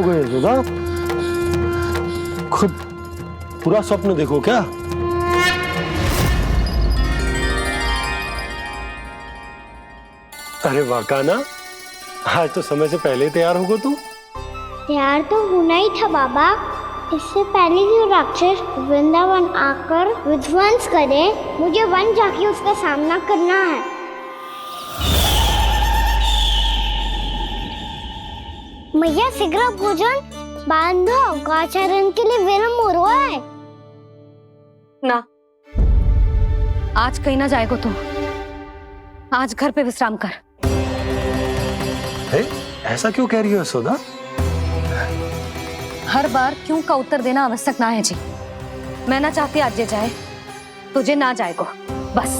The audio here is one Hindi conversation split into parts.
हो गए यशोदा? खुद पूरा स्वप्न देखो क्या? अरे वाकाना, आज तो समय से पहले ही तैयार होगा तू। तैयार तो होना ही था बाबा। इससे पहले कि राक्षस वृंदावन आकर विध्वंस करे, मुझे वन जाके उसका सामना करना है। मैया शीघ्र भोजन बांधो, गौचरण के लिए विलंब हो रहा है। ना, आज कहीं ना जाएगा तू। आज घर पे विश्राम कर। ऐसा क्यों कह रही हो यशोदा? हर बार क्यों का उत्तर देना आवश्यक ना है जी। मैं ना चाहती आज ये जाए, तुझे ना जाएगा बस।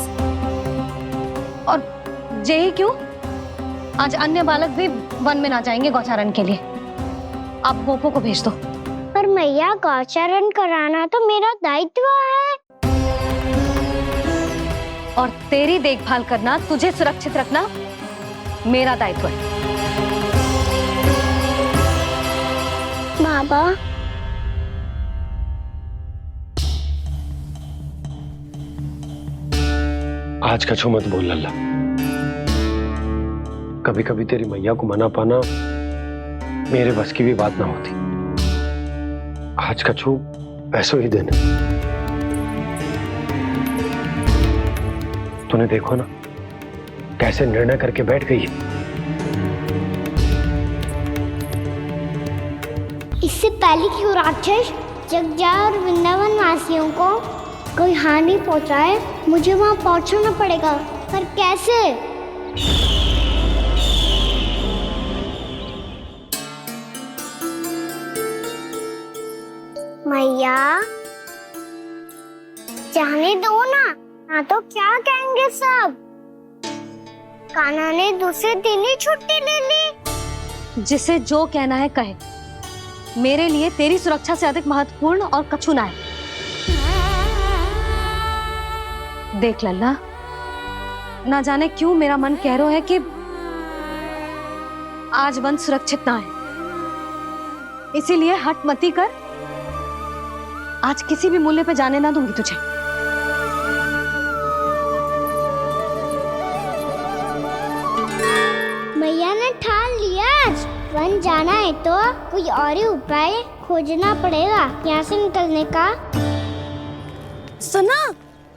और जे ही क्यों, आज अन्य बालक भी वन में ना जाएंगे गौचारण के लिए। आप गोपो को भेज दो। पर मैया गौचरण कराना तो मेरा दायित्व है। और तेरी देखभाल करना, तुझे सुरक्षित रखना मेरा दायित्व है। बाबा, आज कछु मत बोल लल्ला। कभी कभी तेरी मैया को मना पाना मेरे बस की भी बात ना होती। आज कछु ऐसो ही दिन है। तूने देखो ना कैसे निर्णय करके बैठ गई है। इससे पहले कि वो राक्षस जगजा और वृंदावन वासियों को कोई हानि पहुंचाए, मुझे वहां पहुंचना पड़ेगा। पर कैसे? मैया, जाने दो ना, हाँ तो क्या कहेंगे सब? कान्हा ने दूसरे दिन ही छुट्टी ले ली। जिसे जो कहना है कहे। मेरे लिए तेरी सुरक्षा से अधिक महत्वपूर्ण और कछु ना है। देख लल्ला, ना जाने क्यों मेरा मन कह रहा है कि आज वन सुरक्षित ना है। इसीलिए हट मती कर। आज किसी भी मूल्य पे जाने ना दूंगी तुझे। मैया ने ठान लिया, आज वन जाना है तो कोई और ही उपाय खोजना पड़ेगा यहाँ से निकलने का। सुनो,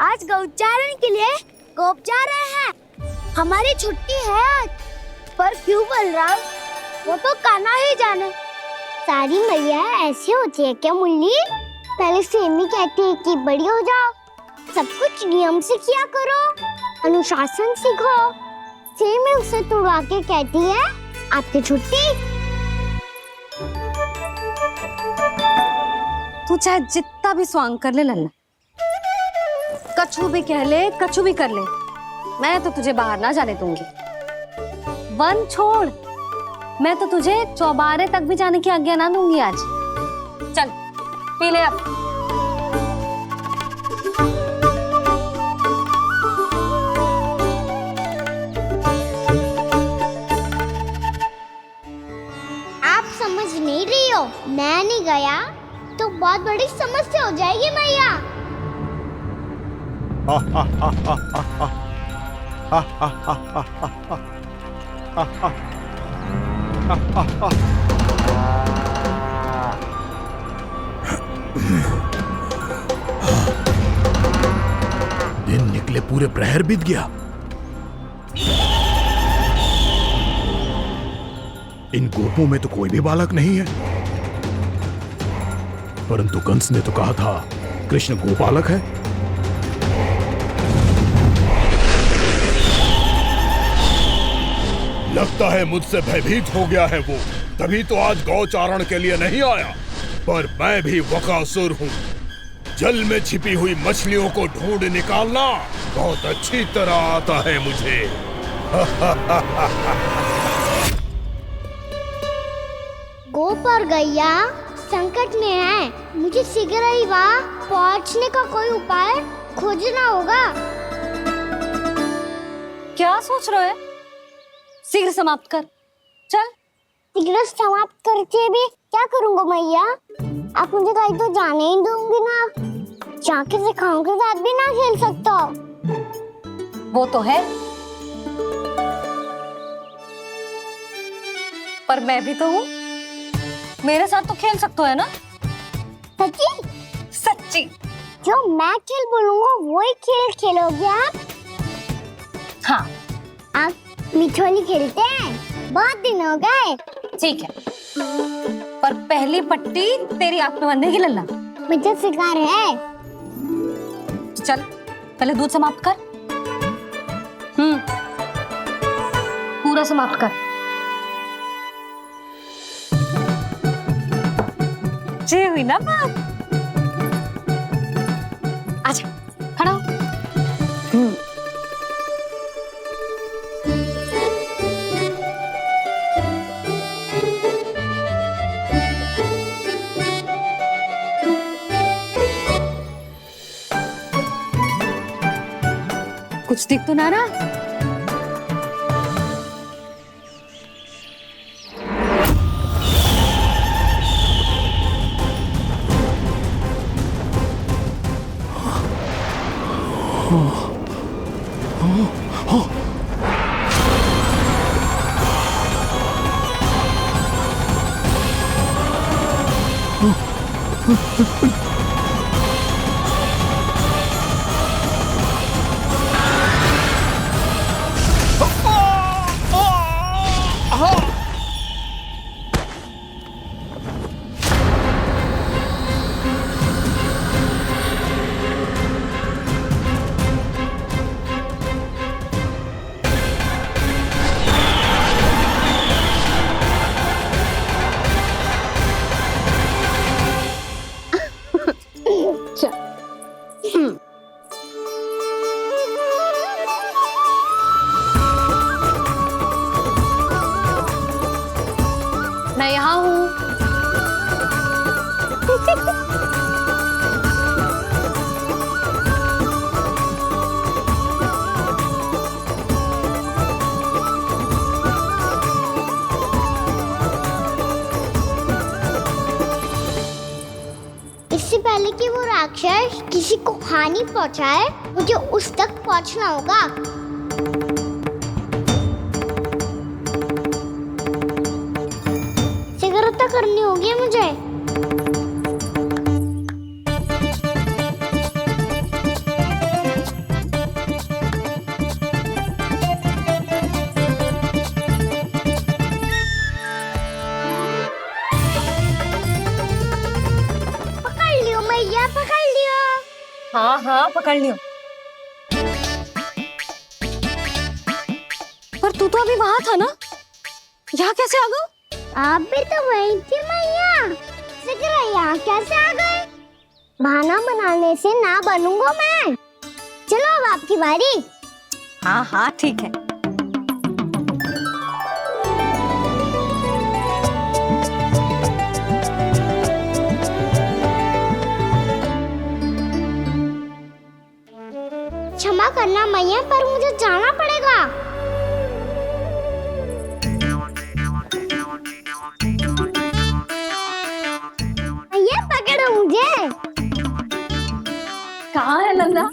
आज गौचारण के लिए गोप जा रहे हैं। हमारी छुट्टी है आज। पर क्यों बलराम? वो तो कान्हा ही जाने। सारी मैया ऐसी होती है क्या मुन्नी? पहले सेमी कहती है कि बड़ी हो जाओ, सब कुछ नियम से किया करो, अनुशासन सीखो। सेमी उसे तुड़वा के कहती है आपकी छुट्टी। तू चाहे जितना भी स्वांग कर ले लल्ला, कछु भी कह ले, कछु भी कर ले, मैं तो तुझे बाहर ना जाने दूंगी। वन छोड़, मैं तो तुझे चौबारे तक भी जाने की आज्ञा ना दूंगी आज। चल पी ले अब। आप समझ नहीं रही हो, मैं नहीं गया तो बहुत बड़ी समस्या हो जाएगी मैया। दिन निकले पूरे प्रहर बीत गया। इन गोपों में तो कोई भी बालक नहीं है, परंतु कंस ने तो कहा था कृष्ण गोपालक है। लगता है मुझसे भयभीत हो गया है वो, तभी तो आज गौचारण के लिए नहीं आया। पर मैं भी वकासुर हूँ। जल में छिपी हुई मछलियों को ढूंढ निकालना बहुत अच्छी तरह आता है मुझे। गोप और गैया संकट में है, मुझे शीघ्र ही वहाँ पहुँचने का कोई उपाय खोजना होगा। क्या सोच रहे हो? शीघ्र समाप्त कर। चल सिगरेट समाप्त करके भी क्या करूंगा मैया? आप मुझे कहीं तो जाने ही दूंगी ना। जाके सिखाओं के साथ भी ना खेल सकता। वो तो है, पर मैं भी तो हूँ, मेरे साथ तो खेल सकते हो है ना? सच्ची? सच्ची। जो मैं खेल बोलूंगा वही खेल खेलोगे आप? हाँ आप मिठोली खेलते हैं? बहुत दिन हो गए। ठीक है, पर पहली पट्टी तेरी आंख में बनने की लल्ला। मुझे शिकार है। चल पहले दूध समाप्त कर। पूरा समाप्त कर। ये हुई ना बात। आजा खड़ा हो। कुछ दिख तो ना रहा। मैं यहाँ हूँ। इससे पहले कि वो राक्षस किसी को हानि पहुंचाए, मुझे उस तक पहुंचना होगा। सिगरेट करनी होगी मुझे। पकड़ लियो मैया, पकड़ लियो। हाँ हाँ पकड़ लियो। पर तू तो अभी वहां था ना, यहाँ कैसे आ गया? आप भी तो वही थी मैया। सिगरेट यहाँ कैसे आ गए? बहाना बनाने से ना बनूंगा मैं। चलो अब आपकी बारी। हाँ हाँ ठीक है। क्षमा करना मैया, पर मुझे जाना पड़ेगा। मैया पकड़ो मुझे। कहाँ है लल्ला?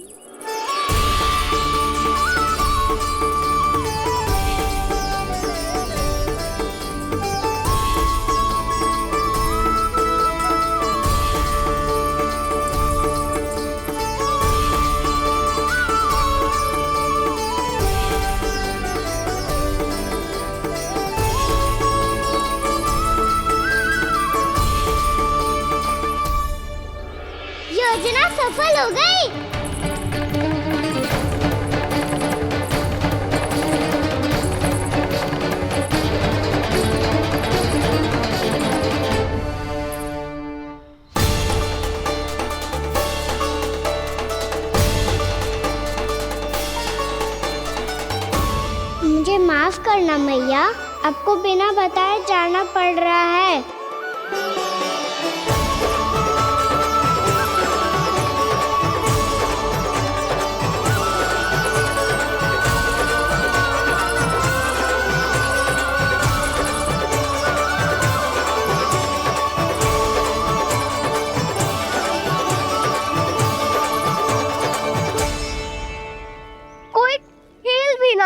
योजना सफल हो गई। मुझे माफ करना मैया, आपको बिना बताए जाना पड़ रहा है।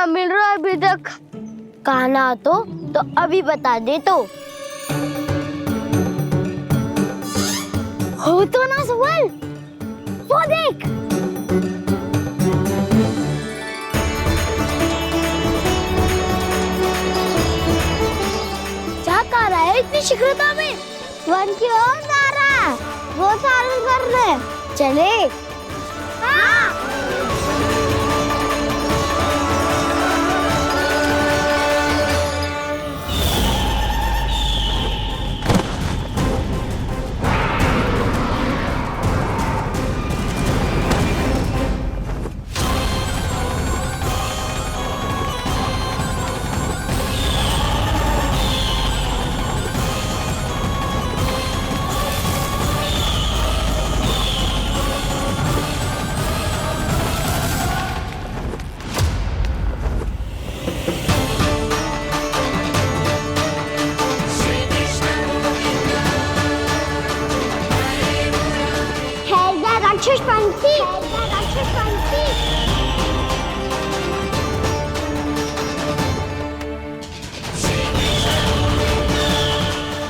क्या मिल रहा है अभी तक? कहना तो अभी बता दे तो। हो तो ना सुबल, वो देख। क्या कर रहा है इतनी शीघ्रता में? वन की ओर जा रहा है, वो चालू कर रहे। चले। हाँ।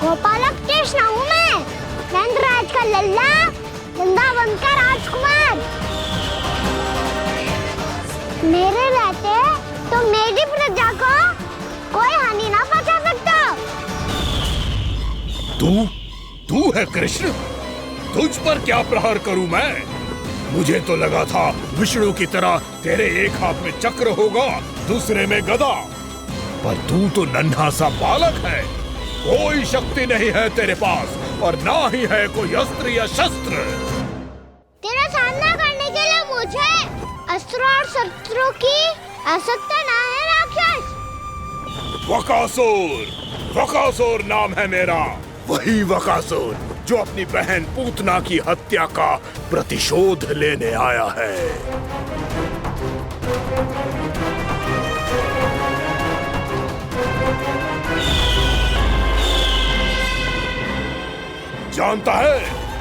गोपालक कृष्ण हूँ मैं, नंदराज का लल्ला, वृंदावन का राजकुमार। मेरे रहते तो मेरी प्रजा को कोई हानि ना पहुंचा सकता। तू है कृष्ण? तुझ पर क्या प्रहार करूं मैं? मुझे तो लगा था विष्णु की तरह तेरे एक हाथ में चक्र होगा, दूसरे में गदा, पर तू तो नन्हा सा बालक है। कोई शक्ति नहीं है तेरे पास और ना ही है कोई अस्त्र या शस्त्र। तेरा सामना करने के लिए मुझे अस्त्र और शस्त्रों की आवश्यकता ना है राक्षस। वकासुर नाम है मेरा, वही वकासुर जो अपनी बहन पूतना की हत्या का प्रतिशोध लेने आया है। जानता है,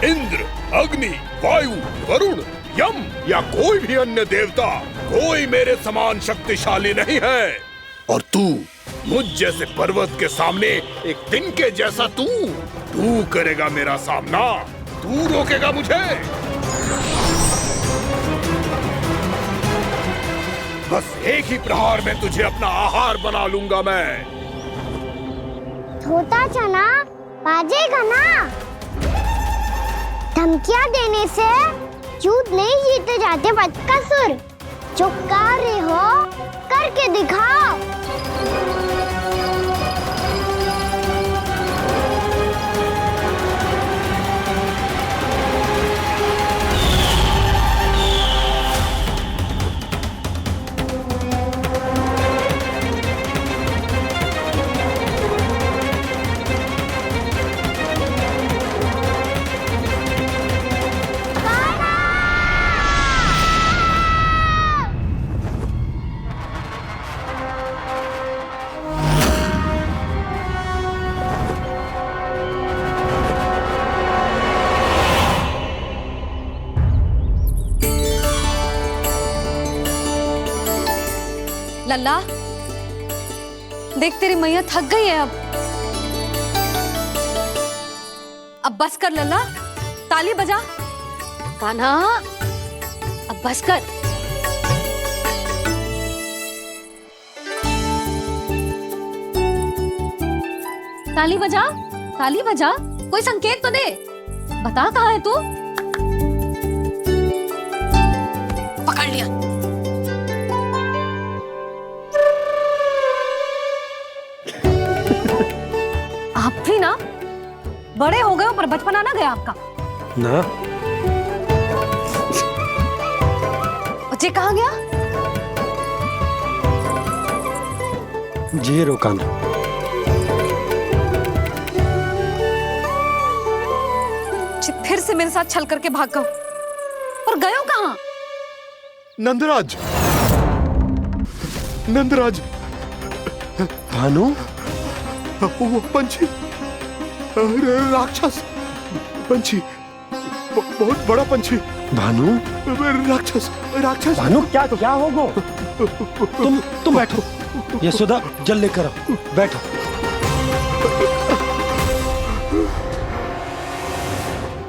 इंद्र, अग्नि, वायु, वरुण, यम या कोई भी अन्य देवता, कोई मेरे समान शक्तिशाली नहीं है। और तू, मुझ जैसे पर्वत के सामने एक तिनके जैसा तू करेगा मेरा सामना? तू रोकेगा मुझे? बस एक ही प्रहार में तुझे अपना आहार बना लूंगा मैं। छोटा चना बाजेगा ना। धमकियां देने से युद्ध नहीं जीते जाते बदकसूर। जो कार्य हो करके दिखाओ। लल्ला, देख तेरी मैया थक गई है अब बस कर लल्ला, ताली बजा। कान्हा, अब बस कर। ताली बजा, ताली बजा, कोई संकेत तो दे, बता कहाँ है तू? पकड़ लिया। आप भी ना बड़े हो गए हो पर बचपना ना गया आपका ना। बच्चे कहाँ गया? जी रोकान। फिर से मेरे साथ छल करके भाग गए, और गए हो कहाँ? नंदराज, नंदराज, भानु, वो पंछी, राक्षस पंछी, बहुत बड़ा पंछी, भानु, राक्षस राक्षस। भानु क्या होगा? तुम बैठो, यशोदा जल लेकर आओ, बैठो।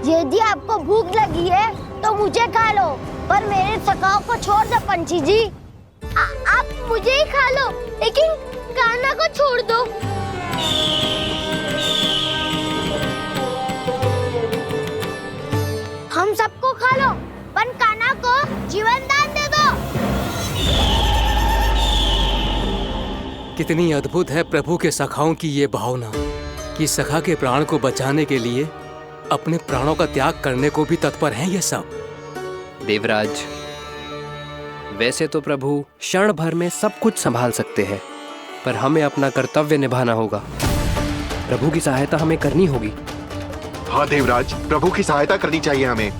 यदि आपको भूख लगी है तो मुझे खा लो, पर मेरे थकाव को छोड़ दो पंछी जी। आप मुझे ही खा लो, लेकिन कान्हा को छोड़ दो। हम सबको खा लो, पर कान्हा को जीवन दान दे दो। कितनी अद्भुत है प्रभु के सखाओं की ये भावना कि सखा के प्राण को बचाने के लिए अपने प्राणों का त्याग करने को भी तत्पर हैं ये सब। देवराज, वैसे तो प्रभु क्षण भर में सब कुछ संभाल सकते हैं, पर हमें अपना कर्तव्य निभाना होगा। प्रभु की सहायता हमें करनी होगी। हाँ देवराज, प्रभु की सहायता करनी चाहिए हमें।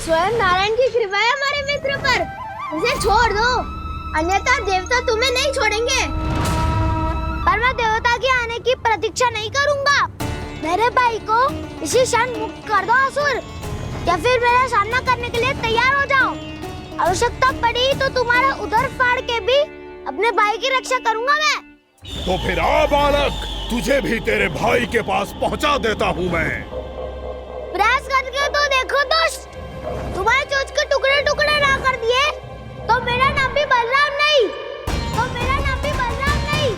स्वयं नारायण की कृपा है हमारे मित्र पर, उसे छोड़ दो, अन्यथा देवता तुम्हें नहीं छोड़ेंगे। पर मैं देवता के आने की प्रतीक्षा नहीं करूंगा। मेरे भाई को इसी क्षण मुक्त कर दो असुर, या फिर मेरा सामना करने के लिए तैयार हो जाओ। आवश्यकता पड़ी तो तुम्हारा उधर फाड़ के भी अपने भाई की रक्षा करूंगा मैं। तो फिर आ बालक, तुझे भी तेरे भाई के पास पहुंचा देता हूँ मैं। प्रयास करके तो देखो दोस्त, तुम्हारे चोंच के टुकड़े टुकड़े ना कर दिए तो मेरा नाम भी बलराम नहीं, तो मेरा नाम भी बलराम नहीं।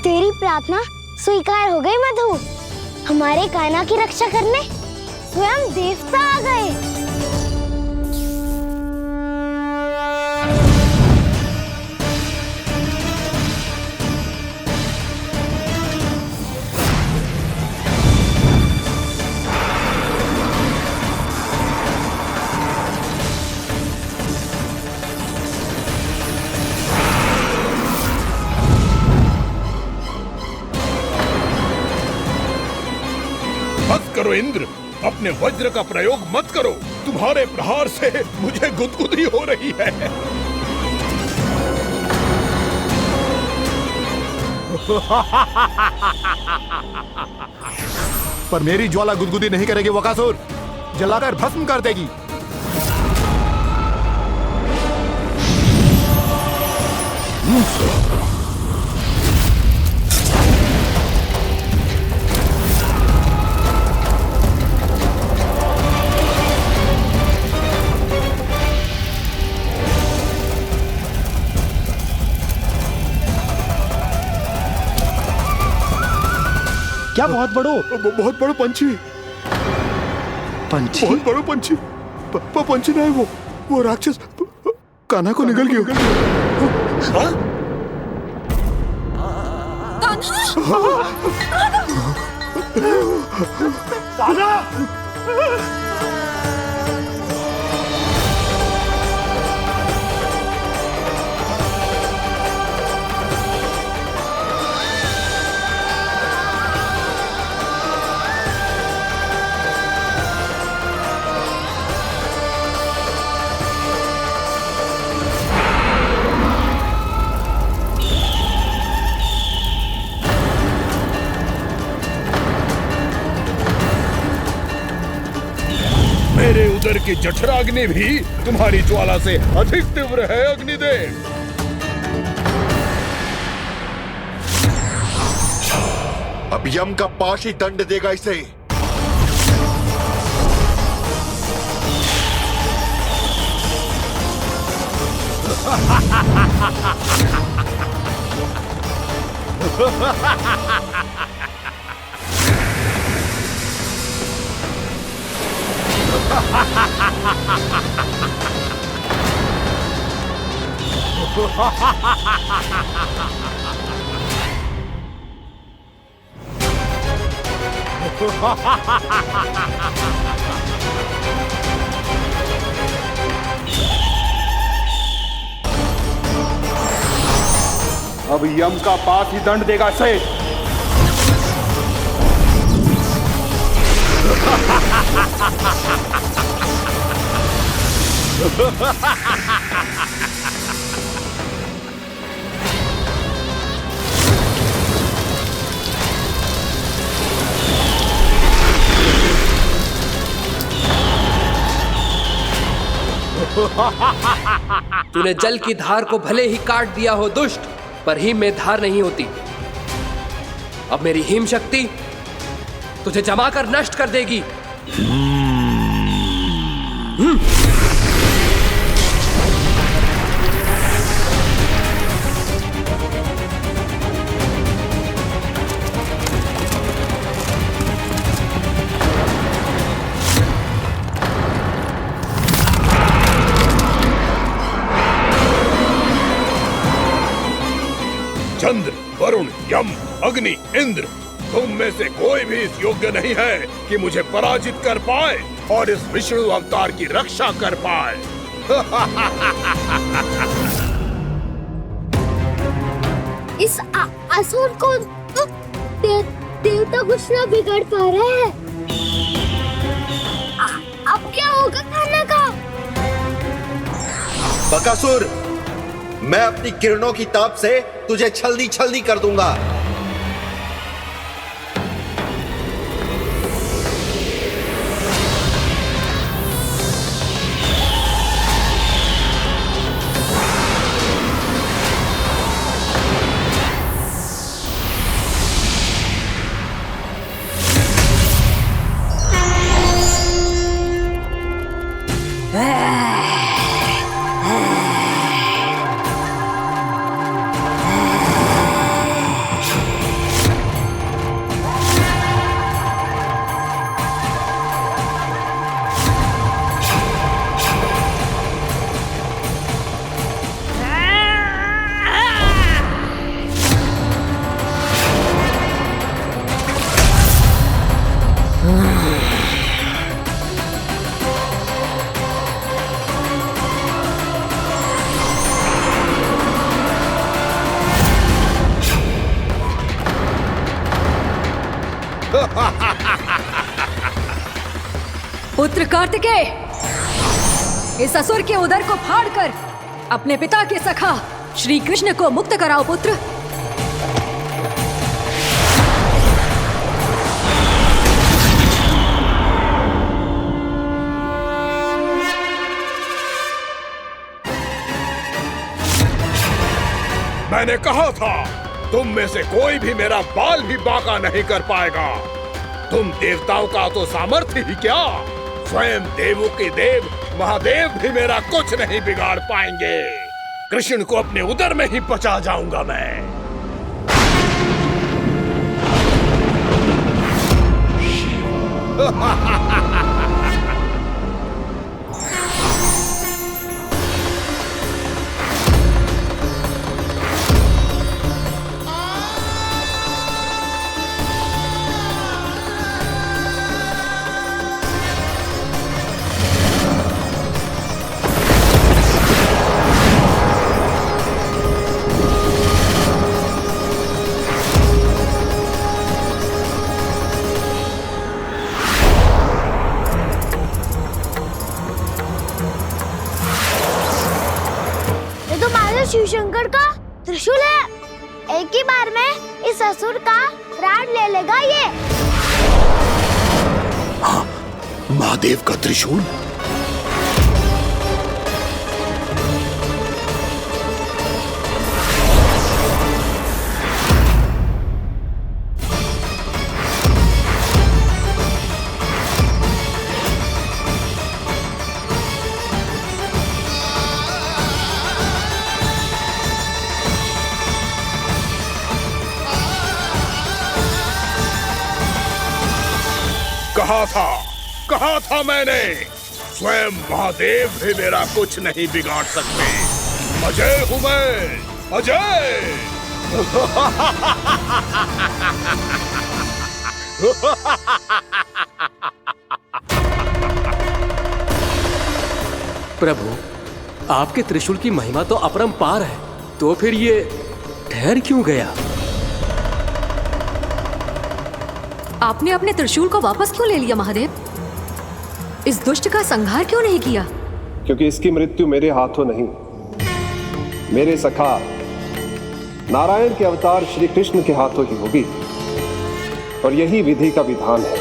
तेरी प्रार्थना स्वीकार हो गई मधु। हमारे कान्हा की रक्षा करने स्वयं देवता आ गए। मत करो इंद्र, अपने वज्र का प्रयोग मत करो। तुम्हारे प्रहार से मुझे गुदगुदी हो रही है। पर मेरी ज्वाला गुदगुदी नहीं करेगी वकासुर, जलाकर भस्म कर देगी। क्या बहुत बहुत बड़ो पंछी। पंछी? बहुत बड़ो पंछी। पंछी नहीं, वो राक्षस कान्हा को निगल गया। मेरे उदर की जठराग्नि भी तुम्हारी ज्वाला से अधिक तीव्र है अग्निदेव। अब यम का पाश ही दंड देगा इसे। अब यम का पास ही दंड देगा इसे। तूने जल की धार को भले ही काट दिया हो दुष्ट, पर हिम में धार नहीं होती। अब मेरी हिम शक्ति तुझे जमाकर नष्ट कर देगी। चंद्र, वरुण, यम, अग्नि, इंद्र, तुम में से कोई भी इस योग्य नहीं है कि मुझे पराजित कर पाए और इस विष्णु अवतार की रक्षा कर पाए। इस असुर को तो देवता कुछ ना बिगाड़ पा रहे हैं। अब क्या होगा खाना का? बकासुर, मैं अपनी किरणों की ताप से तुझे छल्दी छल्दी कर दूंगा। पुत्र कार्तिकेय, इस असुर के उदर को फाड़कर अपने पिता के सखा श्री कृष्ण को मुक्त कराओ पुत्र। मैंने कहा था, तुम में से कोई भी मेरा बाल भी बांका नहीं कर पाएगा। तुम देवताओं का तो सामर्थ्य ही क्या, स्वयं देवों के देव महादेव भी मेरा कुछ नहीं बिगाड़ पाएंगे। कृष्ण को अपने उदर में ही पचा जाऊंगा मैं। शिव शंकर का त्रिशूल है। एक ही बार में इस असुर का प्राण ले लेगा ये। हाँ, महादेव का त्रिशूल। कहा था मैंने, स्वयं महादेव भी मेरा कुछ नहीं बिगाड़ सकते। अजय हूं मैं, अजय। प्रभु, आपके त्रिशूल की महिमा तो अपरंपार है, तो फिर ये ठहर क्यों गया? आपने अपने त्रिशूल को वापस क्यों ले लिया महादेव? इस दुष्ट का संहार क्यों नहीं किया? क्योंकि इसकी मृत्यु मेरे हाथों नहीं, मेरे सखा नारायण के अवतार श्री कृष्ण के हाथों ही होगी, और यही विधि का विधान है।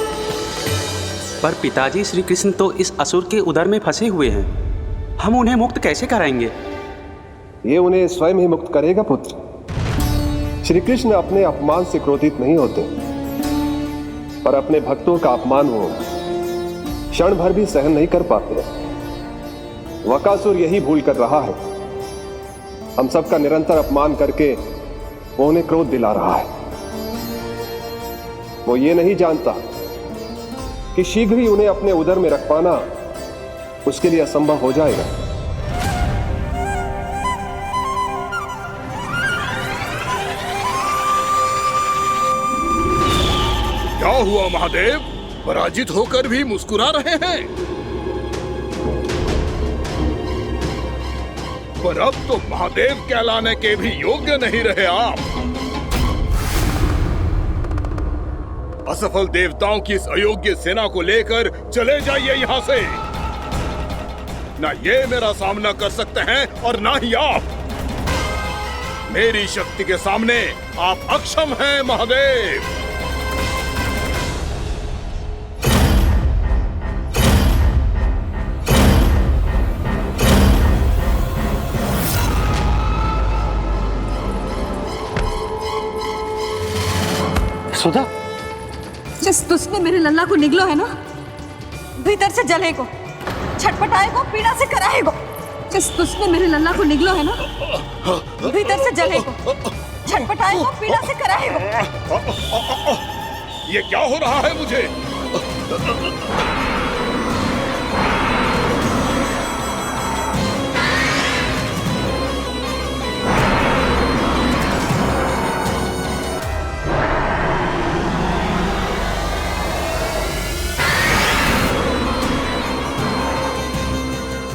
पर पिताजी, श्री कृष्ण तो इस असुर के उदर में फंसे हुए हैं, हम उन्हें मुक्त कैसे कराएंगे? ये उन्हें स्वयं ही मुक्त करेगा पुत्र। श्री कृष्ण अपने अपमान से क्रोधित नहीं होते, पर अपने भक्तों का अपमान वो क्षण भर भी सहन नहीं कर पाते। वकासुर यही भूल कर रहा है, हम सबका निरंतर अपमान करके वो उन्हें क्रोध दिला रहा है। वो ये नहीं जानता कि शीघ्र ही उन्हें अपने उदर में रख पाना उसके लिए असंभव हो जाएगा। क्या हुआ महादेव? पराजित होकर भी मुस्कुरा रहे हैं। पर अब तो महादेव कहलाने के भी योग्य नहीं रहे आप। असफल देवताओं की इस अयोग्य सेना को लेकर चले जाइए यहाँ से। ना ये मेरा सामना कर सकते हैं और ना ही आप। मेरी शक्ति के सामने आप अक्षम हैं महादेव। सुधा, जिस दुष्ट ने मेरे लल्ला को निगलो है ना, भीतर से जलेगो, छटपटाएगो, पीड़ा से कराएगो। जिस दुष्ट ने मेरे लल्ला को निगलो है ना, भीतर से जलेगो, छटपटाएगो, पीड़ा से कराएगो। ये क्या हो रहा है मुझे?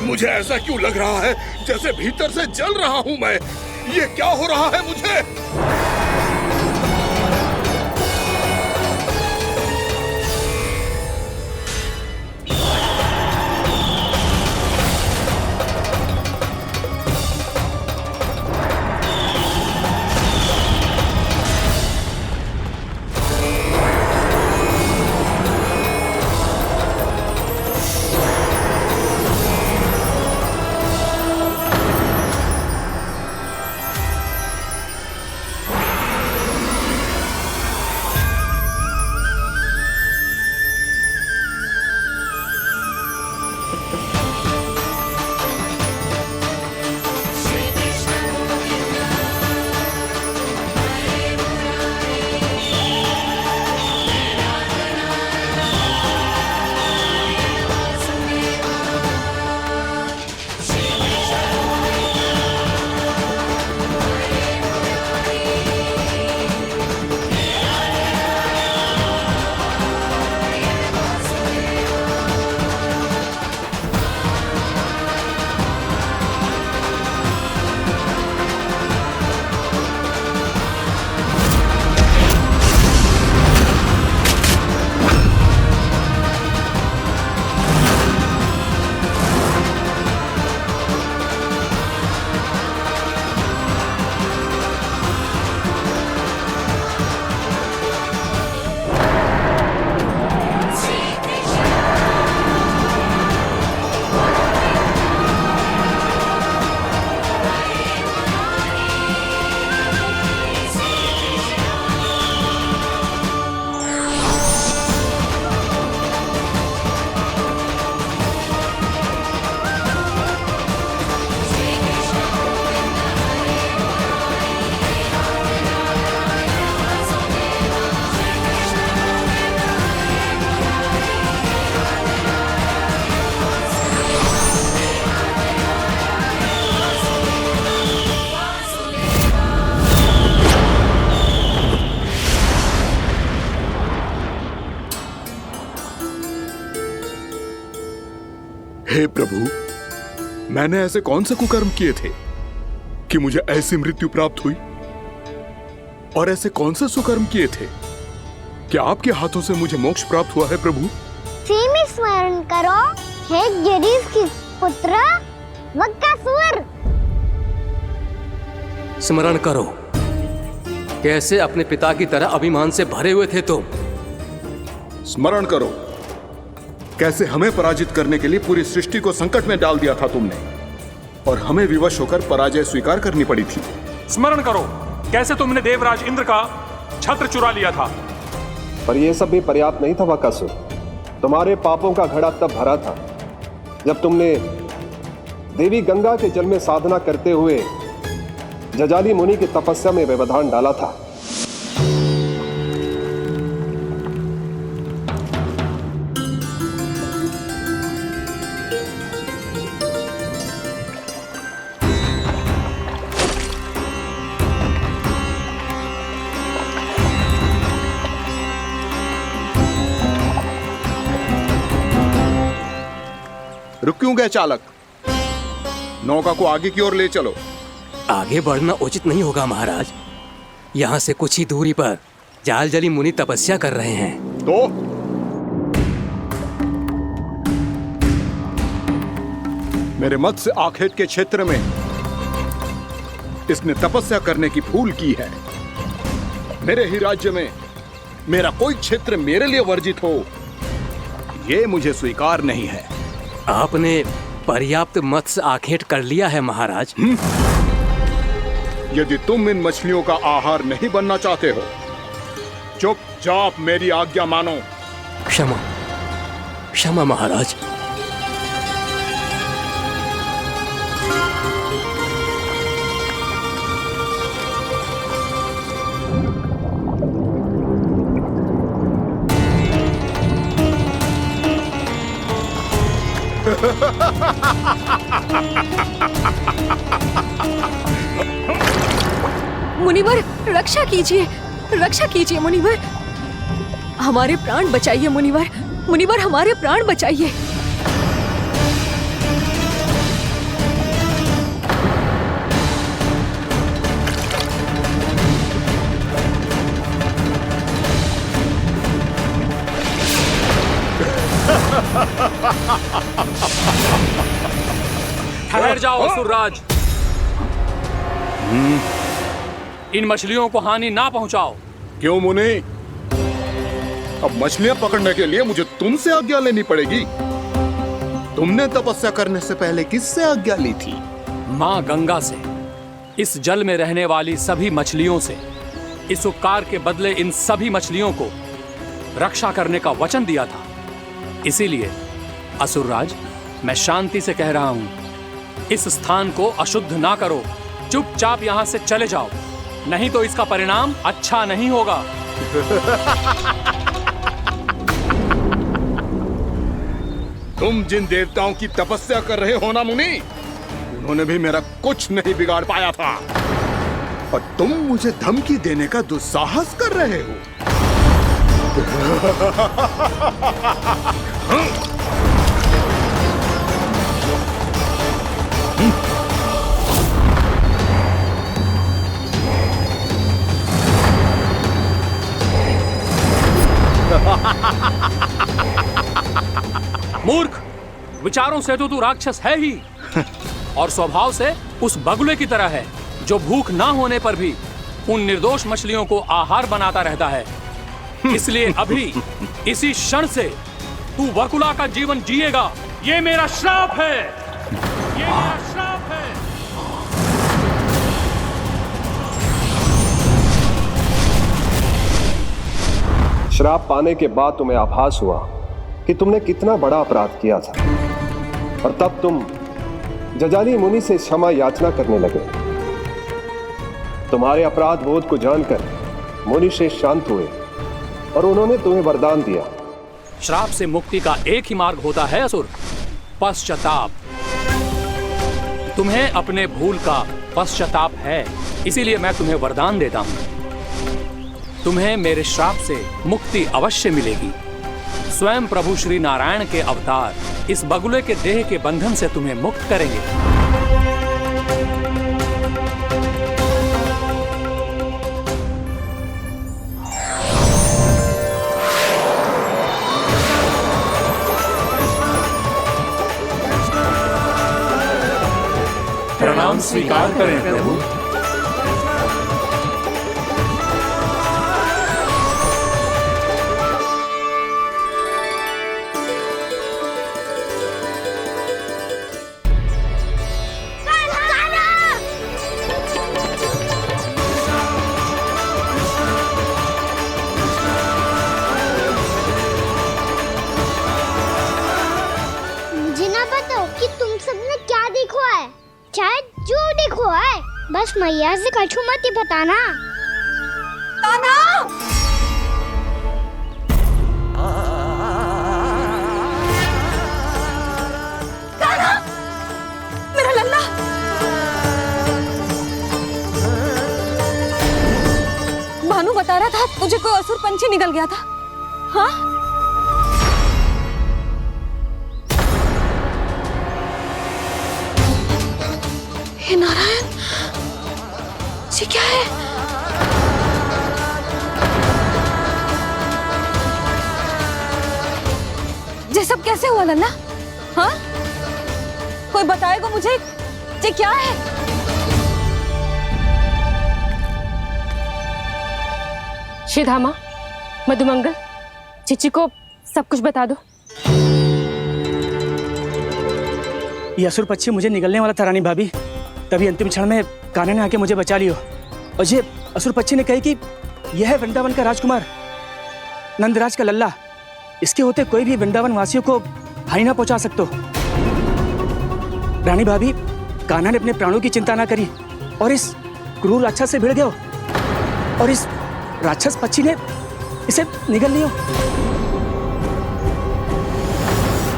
मुझे ऐसा क्यों लग रहा है जैसे भीतर से जल रहा हूं मैं? ये क्या हो रहा है मुझे? हे प्रभु, मैंने ऐसे कौन से कुकर्म किए थे कि मुझे ऐसी मृत्यु प्राप्त हुई? और ऐसे कौन से सुकर्म किए थे कि आपके हाथों से मुझे मोक्ष प्राप्त हुआ है प्रभु? सीमित स्मरण करो, हे जरीस की पुत्र वक्कासुर। स्मरण करो, कैसे अपने पिता की तरह अभिमान से भरे हुए थे तुम। स्मरण करो, कैसे हमें पराजित करने के लिए पूरी सृष्टि को संकट में डाल दिया था तुमने, और हमें विवश होकर पराजय स्वीकार करनी पड़ी थी। स्मरण करो, कैसे तुमने देवराज इंद्र का छत्र चुरा लिया था। पर यह सब भी पर्याप्त नहीं था वकासुर। तुम्हारे पापों का घड़ा तब भरा था जब तुमने देवी गंगा के जल में साधना करते हुए जजाली मुनि की तपस्या में व्यवधान डाला था। रुक क्यों गए चालक? नौका को आगे की ओर ले चलो। आगे बढ़ना उचित नहीं होगा महाराज। यहाँ से कुछ ही दूरी पर जालजली मुनि तपस्या कर रहे हैं। तो मेरे मत्स्य आखेट के क्षेत्र में इसने तपस्या करने की भूल की है। मेरे ही राज्य में मेरा कोई क्षेत्र मेरे लिए वर्जित हो, यह मुझे स्वीकार नहीं है। आपने पर्याप्त मत्स्य आखेट कर लिया है महाराज। यदि तुम इन मछलियों का आहार नहीं बनना चाहते हो, चुपचाप मेरी आज्ञा मानो। क्षमा, क्षमा महाराज। मुनिवर, रक्षा कीजिए, रक्षा कीजिए मुनिवर। हमारे प्राण बचाइए मुनिवर, मुनिवर हमारे प्राण बचाइए। ठहर जाओ असुरराज, इन मछलियों को हानि ना पहुंचाओ। क्यों मुनि? अब मछलियां पकड़ने के लिए मुझे तुमसे आज्ञा लेनी पड़ेगी। तुमने तपस्या करने से पहले किससे आज्ञा ली थी? माँ गंगा से, इस जल में रहने वाली सभी मछलियों से। इस उपकार के बदले इन सभी मछलियों को रक्षा करने का वचन दिया था। इसीलिए असुरराज, मैं शांति से कह रहा हूं, इस स्थान को अशुद्ध ना करो। चुपचाप यहां से चले जाओ, नहीं तो इसका परिणाम अच्छा नहीं होगा। तुम जिन देवताओं की तपस्या कर रहे हो ना मुनि, उन्होंने भी मेरा कुछ नहीं बिगाड़ पाया था, और तुम मुझे धमकी देने का दुस्साहस कर रहे हो। मूर्ख, विचारों से तो तू राक्षस है ही, और स्वभाव से उस बगुले की तरह है जो भूख ना होने पर भी उन निर्दोष मछलियों को आहार बनाता रहता है। इसलिए अभी इसी क्षण से तू बगुला का जीवन जिएगा। ये मेरा श्राप है, ये मेरा श्राप है। श्राप पाने के बाद तुम्हें आभास हुआ कि तुमने कितना बड़ा अपराध किया था, और तब तुम जजाली मुनि से क्षमा याचना करने लगे। तुम्हारे अपराध बोध को जानकर मुनि श्रेष्ठ शांत हुए और उन्होंने तुम्हें वरदान दिया। श्राप से मुक्ति का एक ही मार्ग होता है असुर, पश्चाताप। तुम्हें अपने भूल का पश्चाताप है, इसीलिए मैं तुम्हें वरदान देता हूं। तुम्हें मेरे श्राप से मुक्ति अवश्य मिलेगी। स्वयं प्रभु श्री नारायण के अवतार इस बगुले के देह के बंधन से तुम्हें मुक्त करेंगे। हम स्वीकार करें प्रभु। मुझे ना बताओ कि तुम सबने क्या देखा है, शायद जो देखो है, बस मैया से कछु मत ही बताना। कान्हा! कान्हा! मेरा लल्ला! भानु बता रहा था तुझे कोई असुर पंछी निकल गया था। हाँ? हे नारायण, ये क्या है? ये सब कैसे हुआ लल्ला? हाँ? कोई बताएगा मुझे ये क्या है? श्रीधामा, मधुमंगल, चिची को सब कुछ बता दो। ये असुर पक्षी मुझे निगलने वाला था रानी भाभी, तभी अंतिम क्षण में कान्हा ने आके मुझे बचा लियो। और ये असुर पक्षी ने कही कि यह है वृंदावन का राजकुमार, नंदराज का लल्ला। इसके होते कोई भी वृंदावन वासियों को हानि ना पहुंचा सकते। रानी भाभी, कान्हा ने अपने प्राणों की चिंता ना करी और इस क्रूर राक्षस से भिड़ गयो और इस राक्षस पक्षी ने इसे निगल लियो।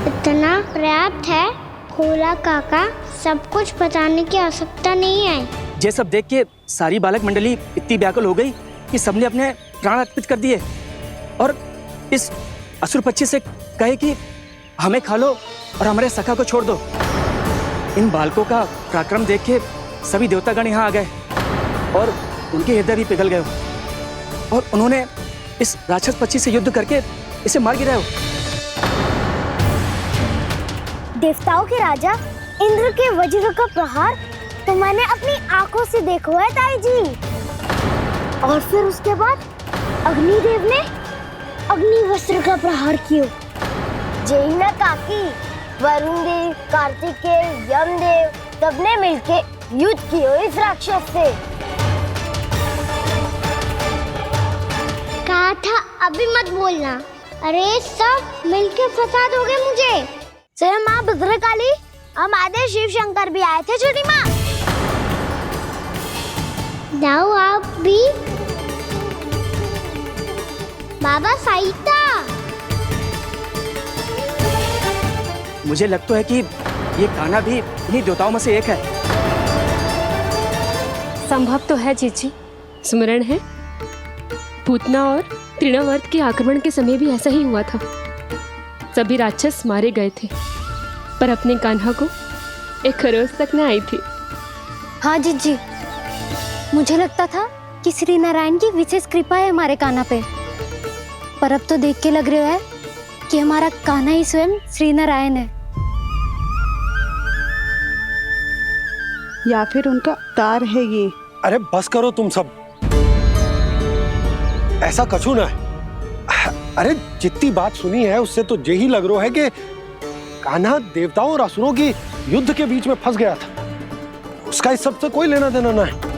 इतना पर्याप्त है भोला काका, सब कुछ बताने की आवश्यकता नहीं है। ये सब देख के सारी बालक मंडली इतनी व्याकुल हो गई कि सबने अपने प्राण अर्पित कर दिए और इस असुर पक्षी से कहे कि हमें खा लो और हमारे सखा को छोड़ दो। इन बालकों का पराक्रम देख के सभी देवतागण यहाँ आ गए और उनके हृदय भी पिघल गए और उन्होंने इस राक्षस पक्षी से युद्ध करके इसे मार गिराया। देवताओं के राजा इंद्र के वज्र का प्रहार तो मैंने अपनी आंखों से देखा है ताई जी। और फिर उसके बाद अग्निदेव ने अग्निवस्त्र का प्रहार किया। जय ना काकी, वरुण देव, कार्तिकेय, यमदेव सबने मिलके युद्ध किया इस राक्षस से। कहा था अभी मत बोलना। अरे सब मिलके फंसा दोगे मुझे। स्वयं माँ भद्रकाली, हमारे शिव शंकर भी आए थे छोटी माँ। जाओ आप भी। बाबा साईता, मुझे लगता है कि ये कान्हा भी इन्हीं देवताओं में से एक है। संभव तो है चीची, स्मरण है पूतना और तृणावर्त के आक्रमण के समय भी ऐसा ही हुआ था। सभी राक्षस मारे गए थे पर अपने कान्हा को एक खरोच तक न आई थी। हाँ जीजी, मुझे लगता था कि श्री नारायण की विशेष कृपा है हमारे कान्हा पे, पर अब तो देख के लग रहा है कि हमारा कान्हा ही स्वयं श्री नारायण है। या फिर उनका अवतार है ये। अरे बस करो तुम सब, ऐसा कछु ना है। अरे जितनी बात सुनी है उससे तो यही लग रहा है कि कान्हा देवताओं और असुरों की युद्ध के बीच में फंस गया था। उसका इस सब से कोई लेना देना ना है।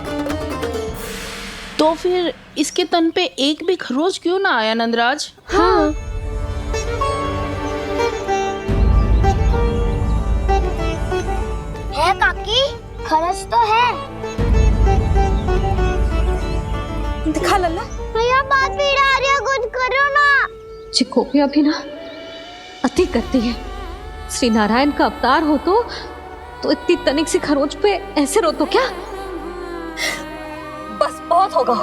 तो फिर इसके तन पे एक भी खरोच क्यों ना आया नंदराज? हाँ, है काकी, खरच तो है। दिखा लल्ला। भैया बात भी आ रही है, कुछ करो ना। चिकोपिया भी ना अति करती है। श्री नारायण का अवतार हो तो इतनी तनिक सी खरोच पे ऐसे रो तो क्या? बस बहुत होगा।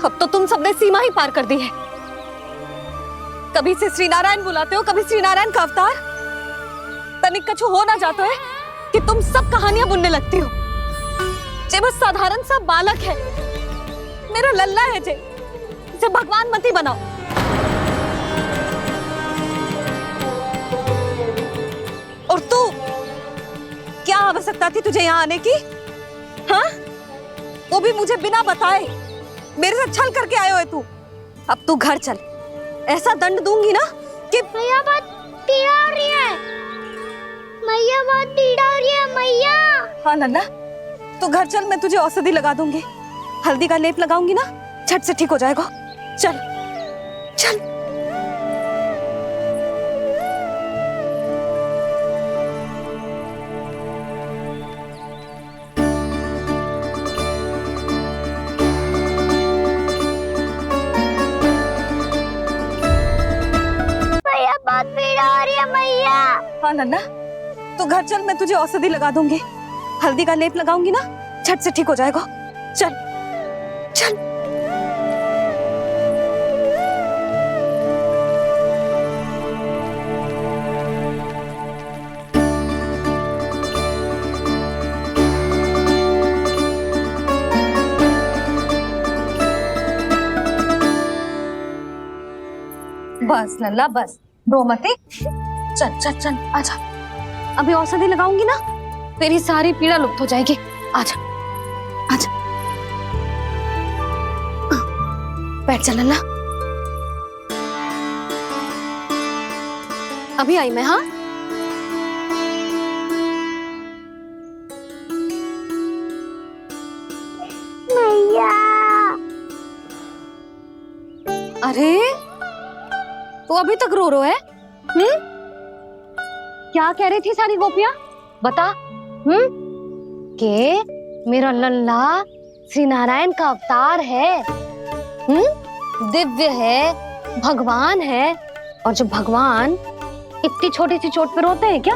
अब तो तुम सबने सीमा ही पार कर दी है। कभी से श्री नारायण बुलाते हो, कभी श्री नारायण का अवतार। तनिक कछु हो ना जाता है कि तुम सब कहानियां बुनने लगती हो। जे बस साधारण सा बालक है, मेरा लल्ला है जे, इसे भगवान मत ही बनाओ। और तू क्या आवश्यकता थी तुझे यहाँ आने की? हाँ, वो भी मुझे बिना बताए। मेरे साथ छल करके आए हो तू। अब तू घर चल, ऐसा दंड दूंगी ना कि मैया बहुत पीड़ा हो रही है। मैया बहुत पीड़ा हो रही है मैया। हाँ नन्ना, तू घर चल, मैं तुझे औषधि लगा दूंगी। हल्दी का लेप लगाऊंगी ना, झट से ठीक हो जाएगा। चल चल। मैया बहुत पीड़ा हो रही है मैया। हाँ नन्ना, तू घर चल, मैं तुझे औषधि लगा दूंगी। हल्दी का लेप लगाऊंगी ना, झट से ठीक हो जाएगा। चल चल। बस लल्ला बस, रो मत। चल चल चल, आजा। अभी औषधि लगाऊंगी ना, तेरी सारी पीड़ा लुप्त हो जाएगी। आजा आजा, बैठ जा लल्ला। अभी आई मैं। हाँ, मैया। अरे तू अभी तक रो रो है? क्या कह रही थी सारी गोपियां? बता। के मेरा लल्ला श्री नारायण का अवतार है, दिव्य है, भगवान है। और जो भगवान इतनी छोटी सी चोट पे रोते हैं क्या?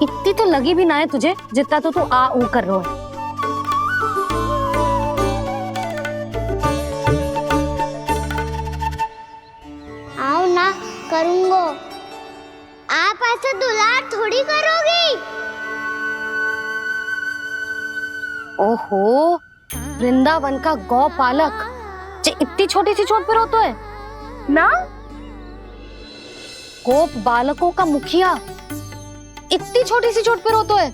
इतनी तो लगी भी ना है तुझे, जितना तो तू आ ऊ कर रो है। आओ ना, करूंगो। आप ऐसा दुलार थोड़ी करोगी। ओहो, वृंदावन का गौपालक जो इतनी छोटी सी चोट पे रोता है ना? गोप बालकों का मुखिया इतनी छोटी सी चोट पे रोता है?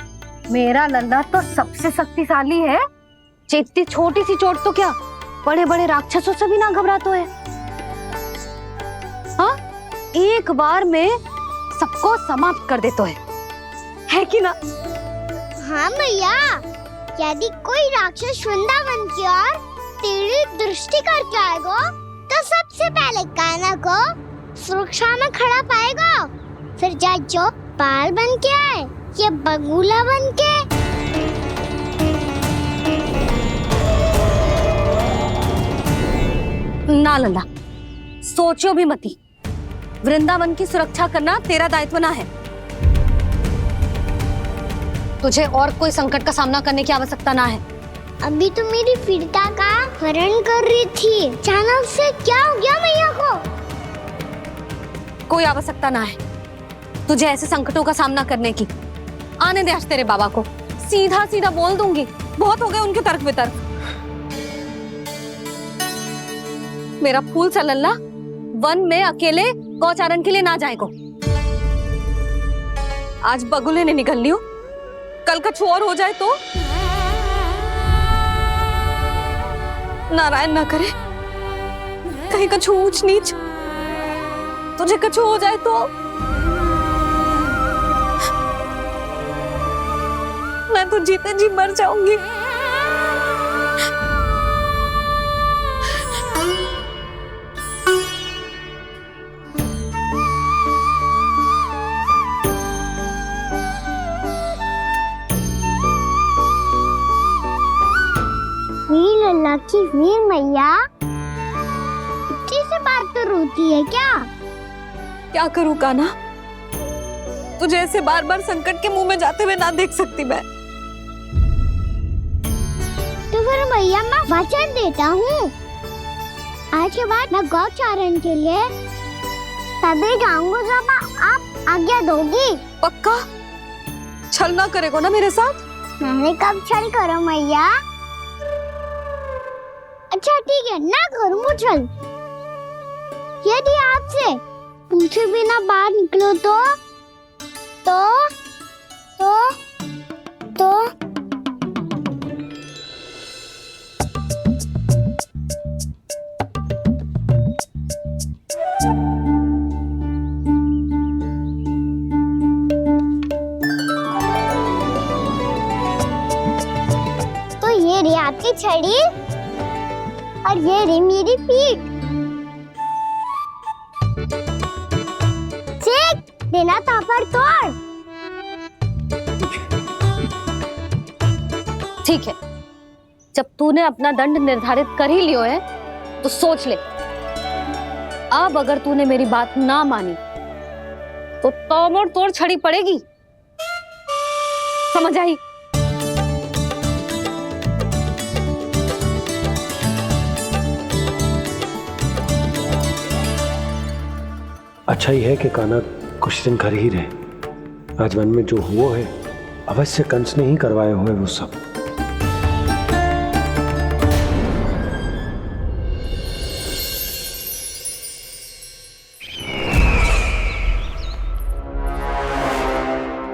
मेरा लल्ला तो सबसे शक्तिशाली है। इतनी छोटी सी चोट तो क्या, बड़े बड़े राक्षसों से भी ना घबराता है। हाँ, एक बार में सबको समाप्त कर देता है कि ना? हाँ मैया, यदि कोई राक्षस वृंदावन की ओर तेरी दृष्टि करके आएगा, तो सबसे पहले कान्हा को सुरक्षा में खड़ा पाएगा। फिर चाहे जो बाल बन के आए या बगुला बन के। ना लल्ला, सोचो भी मती। वृंदावन की सुरक्षा करना तेरा दायित्व ना है। तुझे और कोई संकट का सामना करने की आवश्यकता ना है। अभी तो मेरी पीड़िता का हरण कर रही थी, अचानक से क्या हो गया मैया को? कोई आवश्यकता ना है तुझे ऐसे संकटों का सामना करने की। आने दे आज तेरे बाबा को, सीधा सीधा बोल दूंगी। बहुत हो गए उनके तर्क वितर्क। मेरा फूल सा लल्ला वन में अकेले गौचारण के लिए ना जाएगो। आज बगुले ने निकल लियो, कल कछु और हो जाए तो? नारायण ना करे, कहीं कछु ऊंच नीच तुझे कछु हो जाए तो? मैं तो जीते जी मर जाऊंगी। वीर लल्ला की वीर मैया इतनी से बात तो रोती है क्या? क्या करूं कान्हा, तुझे ऐसे बार बार संकट के मुंह में जाते हुए ना देख सकती मैं। तो फिर मैया मैं वचन देता हूँ, आज के बाद मैं गौचारण के लिए तभी जाऊंगा जब आप आज्ञा दोगी। पक्का? छल ना करेगा ना मेरे साथ? मैंने कब छल करो मैया? अच्छा ठीक है, ना करूँ छल। यदि आपसे पूछे बिना बाहर निकलो तो तो ये रही आपकी छड़ी और ये रही मेरी पीठ। चेक देना तापर तोड़। ठीक है, जब तूने अपना दंड निर्धारित कर ही लियो है तो सोच ले, अब अगर तूने मेरी बात ना मानी तो तोड़ तोड़ छड़ी पड़ेगी। समझ आई? अच्छा ही है कि कान्हा कुछ दिन घर ही रहे। आज वन में जो हुआ है अवश्य कंस ने ही करवाए हुए वो सब।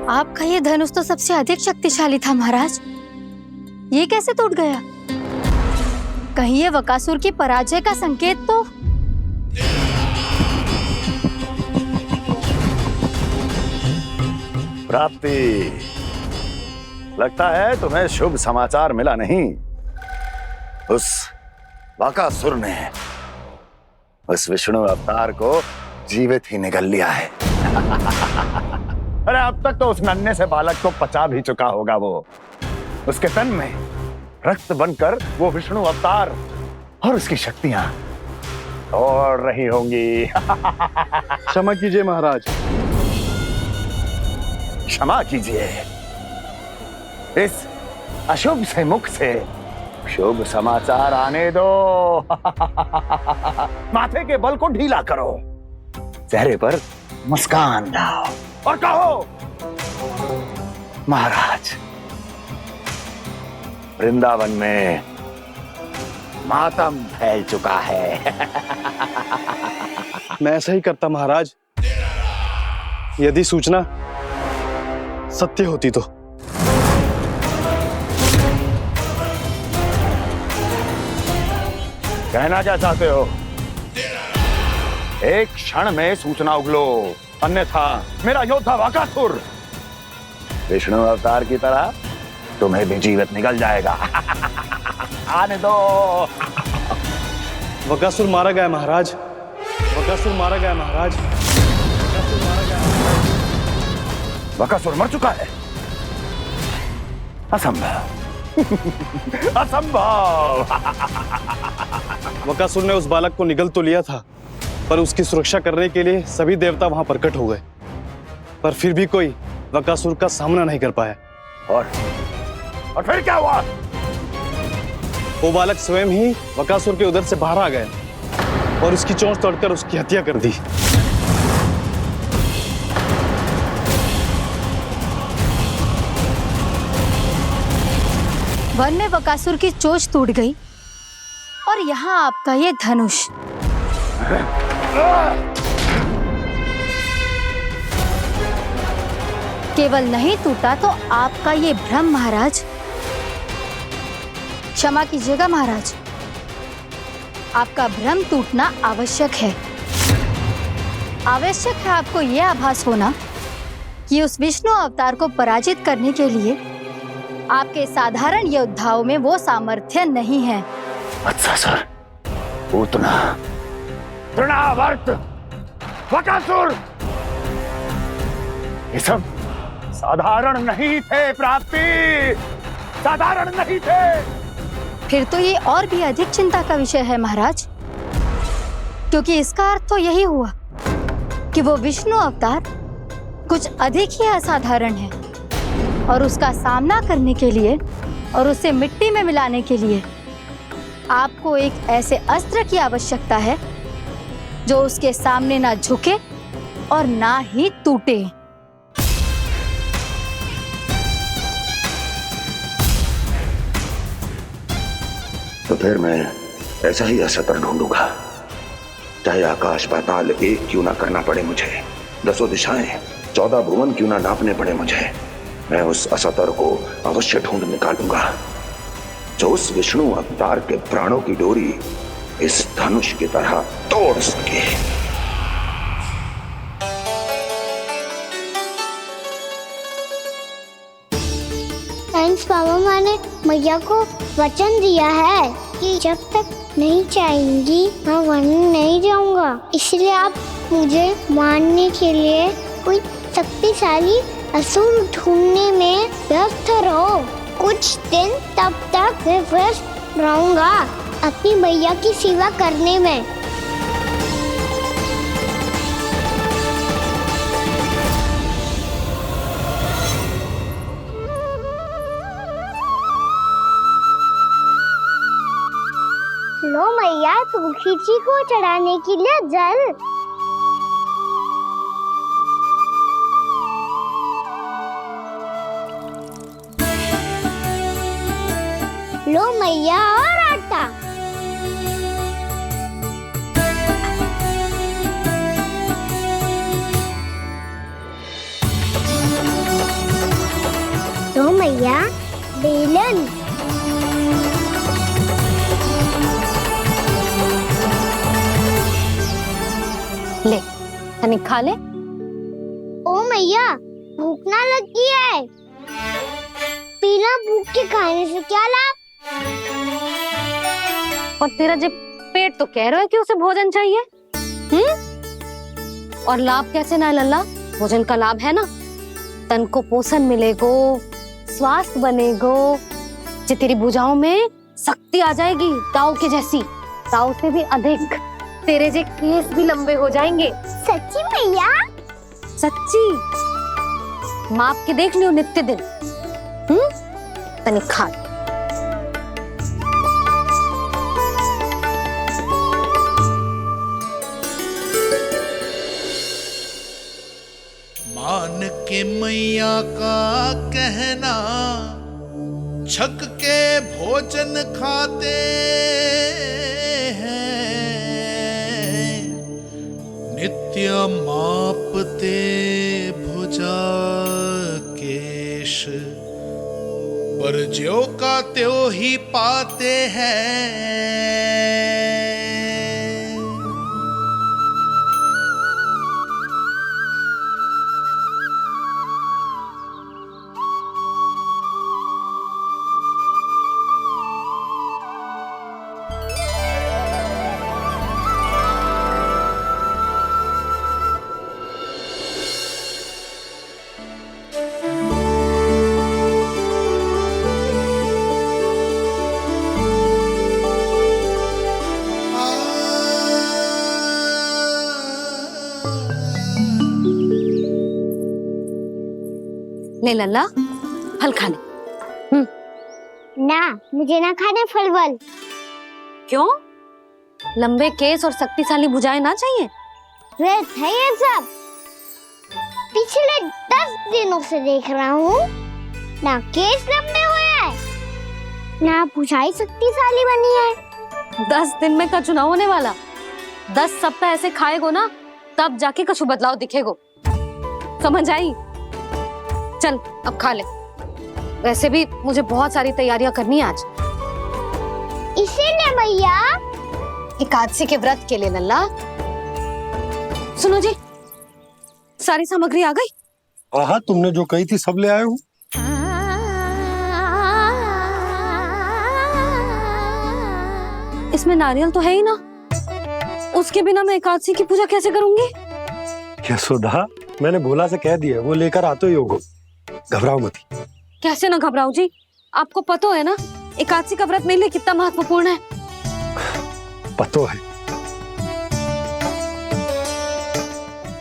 आपका ये धनुष तो सबसे अधिक शक्तिशाली था महाराज, ये कैसे टूट गया? कहीं ये बकासुर की पराजय का संकेत तो? प्राप्ति, लगता है तुम्हें शुभ समाचार मिला नहीं। उस बकासुर ने उस विष्णु अवतार को जीवित ही निगल लिया है। अरे अब तक तो उस नन्हे से बालक को पचा भी चुका होगा वो। उसके तन में रक्त बनकर वो विष्णु अवतार और उसकी शक्तियां दौड़ रही होंगी। क्षमा कीजिए महाराज। क्षमा कीजिए, इस अशुभ से मुख से शुभ समाचार आने दो। माथे के बल को ढीला करो, चेहरे पर मुस्कान लाओ और कहो, महाराज, वृंदावन में मातम फैल चुका है। मैं ऐसा ही करता महाराज, यदि सूचना सत्य होती तो। कहना क्या चाहते हो? एक क्षण में सूचना उगलो, अन्यथा मेरा योद्धा बकासुर विष्णु अवतार की तरह तुम्हें भी जीवित निकल जाएगा। आने दो। बकासुर मारा गया महाराज, बकासुर मारा गया महाराज, बकासुर मारा गया। बकासुर मर चुका है? असंभव। असंभव। बकासुर ने उस बालक को निगल तो लिया था, पर उसकी सुरक्षा करने के लिए सभी देवता वहां प्रकट हो गए, पर फिर भी कोई बकासुर का सामना नहीं कर पाया। और फिर क्या हुआ? वो बालक स्वयं ही बकासुर के उदर से बाहर आ गया और उसकी चोंच तोड़कर उसकी हत्या कर दी। वन में बकासुर की चोंच टूट गई और यहाँ आपका ये धनुष। केवल नहीं टूटा तो आपका ये भ्रम महाराज। क्षमा कीजिएगा महाराज, आपका भ्रम टूटना आवश्यक है। आवश्यक है आपको यह आभास होना कि उस विष्णु अवतार को पराजित करने के लिए आपके साधारण योद्धाओं में वो सामर्थ्य नहीं है। वत्सासुर, पूतना, तृणावर्त, बकासुर, ये सब साधारण नहीं थे प्राप्ति, साधारण नहीं थे। फिर तो ये और भी अधिक चिंता का विषय है महाराज, क्योंकि इसका अर्थ तो यही हुआ कि वो विष्णु अवतार कुछ अधिक ही असाधारण है और उसका सामना करने के लिए और उसे मिट्टी में मिलाने के लिए आपको एक ऐसे अस्त्र की आवश्यकता है जो उसके सामने ना झुके और ना ही टूटे। तो फिर मैं ऐसा ही अस्त्र ढूंढूंगा, चाहे आकाश पाताल एक क्यों ना करना पड़े मुझे। 10 दिशाएं 14 भुवन क्यों ना नापने पड़े मुझे, मैं उस असतर को अवश्य ढूंढ निकालूंगा जो उस विष्णु अवतार के प्राणों की डोरी इस धनुष की तरह तोड़ सके। थैंक्स पापा, मैंने मैया को वचन दिया है कि जब तक नहीं चाहेंगी मैं वन नहीं जाऊंगा। इसलिए आप मुझे मारने के लिए कोई शक्तिशाली असुर ढूंढने में व्यस्त रहो। कुछ दिन तब तक मैं व्यस्त रहूंगा अपनी मैया की सेवा करने में। लो मैया, तुलसी जी को चढ़ाने के लिए जल। लो मैया, और आटा। लो मैया, बेलन। ले तनिक खा ले। ओ मैया, भूख ना लगी है। बिना भूख के खाने से क्या लाभ? और तेरा जब पेट तो कह रहा है कि उसे भोजन चाहिए, और लाभ कैसे ना है लल्ला? भोजन का लाभ है ना, तन को पोषण मिलेगो, स्वास्थ्य बनेगो, जे तेरी भुजाओं में शक्ति आ जाएगी ताऊ के जैसी, ताऊ से भी अधिक। तेरे जे केस भी लंबे हो जाएंगे। सच्ची मैया? सच्ची। माप के देख लियो नित्य दिन। तनिक खा। मान के मैया का कहना, छक के भोजन खाते हैं, नित्य मापते भुजा केश, पर ज्यों का त्यों ही पाते हैं। ले लल्ला, फल खा ले। ना, मुझे ना खाने फल वल। क्यों? लंबे केस और शक्तिशाली भुजाएं ना चाहिए? व्यर्थ है ये सब। पिछले 10 दिनों से देख रहा हूँ, ना केस लंबे हुए हैं, ना भुजाएं शक्तिशाली बनी है। 10 दिन में कछु ना होने वाला। 10 सप्ताह ऐसे खाएगो ना, तब जाके कछु बदलाव दिखेगो। समझ आई? चल अब खा ले। वैसे भी मुझे बहुत सारी तैयारियां करनी है आज। इसीलिए भैया, एकादशी के व्रत के लिए लल्ला। सुनो जी, सारी सामग्री आ गई? हाँ, तुमने जो कही थी सब ले आए हूँ। इसमें नारियल तो है ही ना, उसके बिना मैं एकादशी की पूजा कैसे करूंगी? यशोदा, मैंने भोला से कह दिया, वो लेकर आते ही होगा, घबराओ मत। कैसे ना घबराओ जी, आपको पता है ना एकादशी का व्रत मेरे लिए कितना महत्वपूर्ण है। पतो है।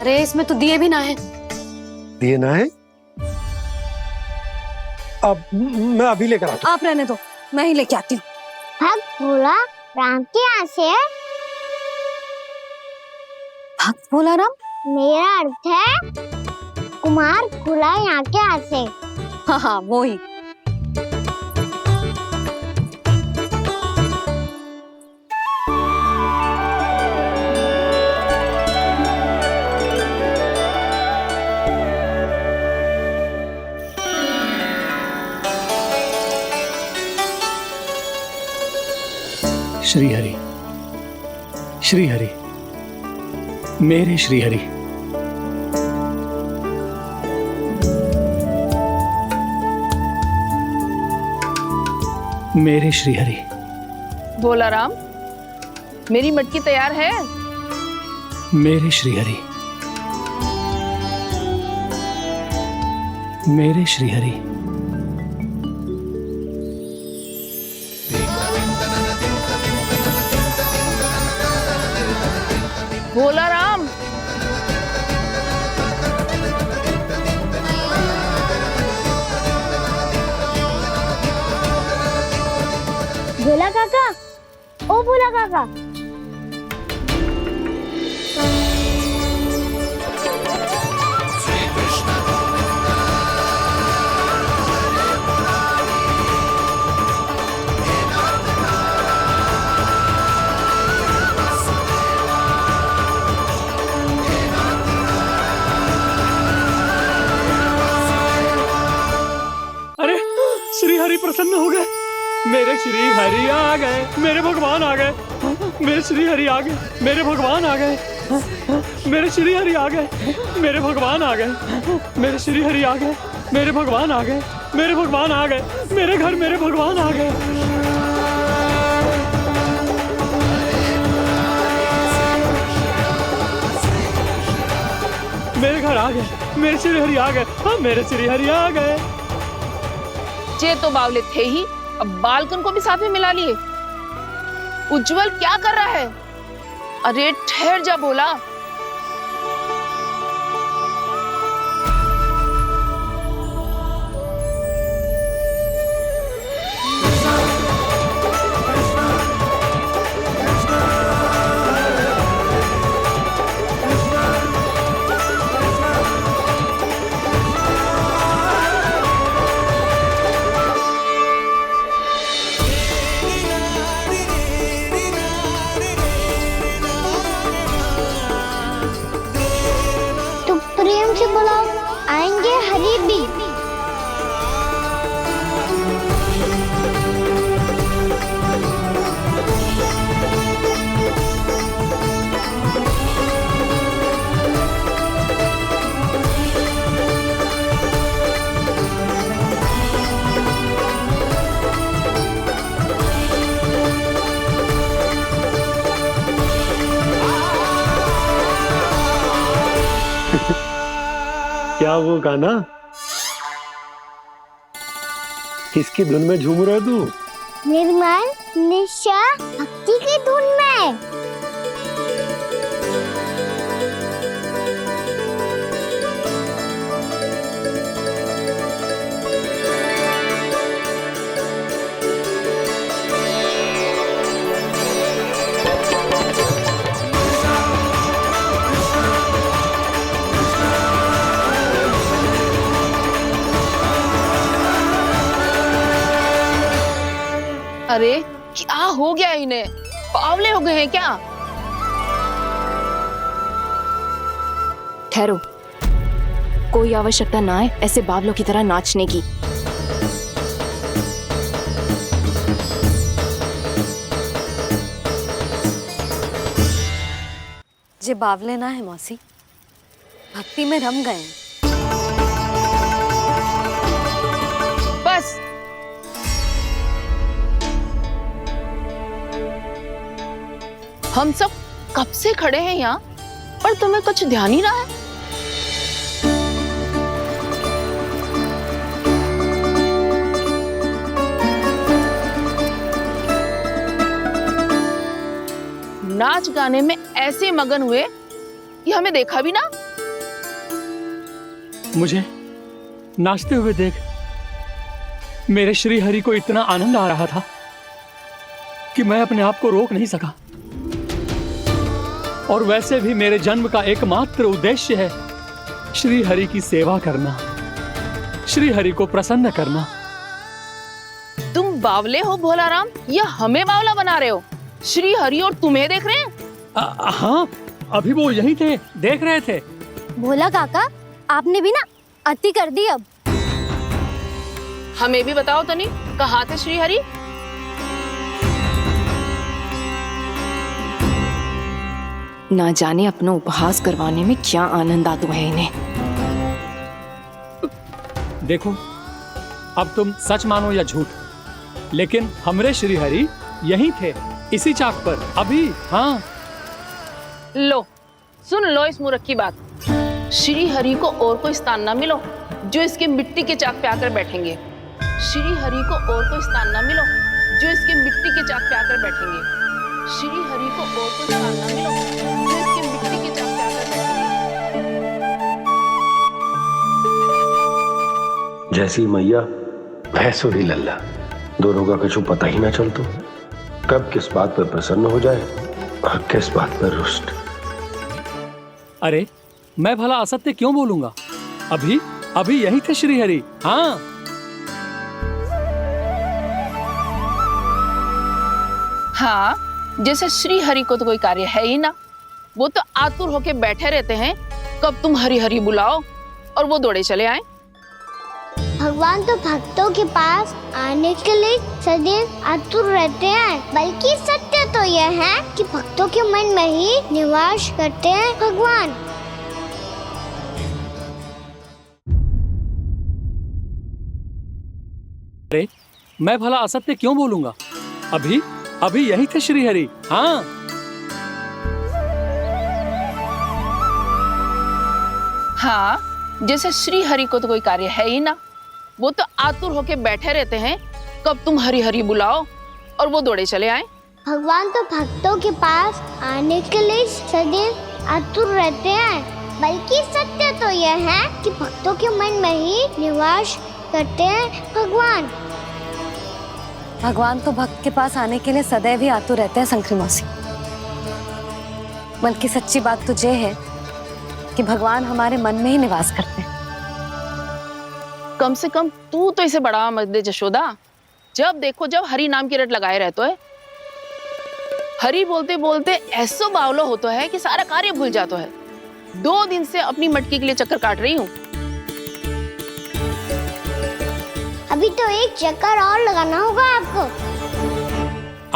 अरे इसमें तो दिए भी ना है। दिए ना है? अब मैं अभी लेकर आता हूँ। आप रहने दो, मैं ही लेके आती हूँ। भक्त भोला राम के यहाँ से है? भक्त भोला राम? मेरा अर्थ है कुमार भोला यहाँ के यहाँ से। हाँ हाँ, वो ही। श्री हरि, श्री हरि, मेरे श्री हरि। मेरे श्री हरि। भोला राम, मेरी मटकी तैयार है? मेरे श्री हरि, मेरे श्री हरि। भोला राम, भोला काका, ओ भोला काका। अरे श्री हरि प्रसन्न हो गए। मेरे श्री हरि आ गए, मेरे भगवान आ गए। मेरे श्री हरि आ गए, मेरे भगवान आ गए। मेरे श्री हरि आ गए, मेरे भगवान आ गए। मेरे श्री हरि आ गए, मेरे भगवान आ गए। मेरे भगवान आ गए, मेरे घर मेरे भगवान आ गए। मेरे घर आ गए, मेरे श्री हरि आ गए। हाँ, मेरे श्री हरि आ गए। जे तो बावले थे ही, अब बालकन को भी साथ में मिला लिए। उज्जवल क्या कर रहा है? अरे ठहर जा भोला। प्रेम से बुलाओ, आएंगे हरि भी। क्या वो गाना? किसकी धुन में झूम रहा है तू? निर्मल निशा भक्ति की धुन में। अरे क्या हो गया इन्हें? बावले हो गए हैं क्या? ठहरो, कोई आवश्यकता ना है ऐसे बावलों की तरह नाचने की। जे बावले ना है मौसी, भक्ति में रम गए। बस हम सब कब से खड़े हैं यहाँ, पर तुम्हें कुछ ध्यान ही रहा है। नाच गाने में ऐसे मगन हुए कि हमें देखा भी ना। मुझे नाचते हुए देख मेरे श्री हरि को इतना आनंद आ रहा था कि मैं अपने आप को रोक नहीं सका। और वैसे भी मेरे जन्म का एकमात्र उद्देश्य है श्री हरि की सेवा करना, श्री हरि को प्रसन्न करना। तुम बावले हो भोला राम, या हमें बावला बना रहे हो? श्री हरि और तुम्हें देख रहे हैं? हाँ, अभी वो यहीं थे, देख रहे थे। भोला काका, आपने भी ना अति कर दी। अब हमें भी बताओ तनी, कहाँ थे श्री हरि? ना जाने अपना उपहास करवाने में क्या आनंद आतु है इन्हें। देखो, अब तुम सच मानो या झूठ, लेकिन हमरे श्री हरि यहीं थे, इसी चाक पर अभी। हाँ, लो सुन लो इस मूर्ख की बात। श्री हरि को और कोई स्थान ना मिलो जो इसके मिट्टी के चाक पे आकर बैठेंगे। श्री हरि को और कोई स्थान ना मिलो जो इसके मिट्टी के चाक पे आकर बैठेंगे। श्री हरि को और कोई स्थान ना मिलो जो इसके मिट्टी के चाक पे आकर बैठेंगे। जैसी मैया वैसो ही लल्ला, दोनों का कुछ पता ही ना चलतो, कब किस बात पर प्रसन्न हो जाए और किस बात पर रुष्ट। अरे मैं भला असत्य क्यों बोलूंगा? अभी यही थे श्री हरि। हाँ, हाँ, जैसे श्री हरि को तो कोई कार्य है ही ना, वो तो आतुर होके बैठे रहते हैं कब तुम हरि हरि बुलाओ और वो दौड़े चले आए। भगवान तो भक्तों के पास आने के लिए सदैव आतुर रहते हैं, बल्कि सत्य तो यह है कि भक्तों के मन में ही निवास करते हैं भगवान। अरे मैं भला असत्य क्यों बोलूंगा? अभी यही थे श्री हरि। हाँ, हाँ, जैसे श्री हरि को तो कोई कार्य है ही ना, वो तो आतुर होके बैठे रहते हैं कब तुम हरि हरि बुलाओ और वो दौड़े चले आए। भगवान तो भक्तों के पास आने के लिए सदैव आतुर रहते हैं, बल्कि सत्य तो यह है कि भक्तों के मन में ही निवास करते हैं भगवान। भगवान तो भक्त के पास आने के लिए सदैव ही आतुर रहते हैं शंकरी मौसी। बल्कि सच्ची बात तो ये है कि भगवान हमारे मन में ही निवास करते हैं। कम से कम तू तो इसे बढ़ावा मत दे जशोदा। जब देखो जब हरि नाम की रट लगाए रहते है। हरि बोलते बोलते ऐसो बावलो होता है कि सारा कार्य भूल जाता है। 2 दिन से अपनी मटकी के लिए चक्कर काट रही हूँ। अभी तो एक चक्कर और लगाना होगा आपको।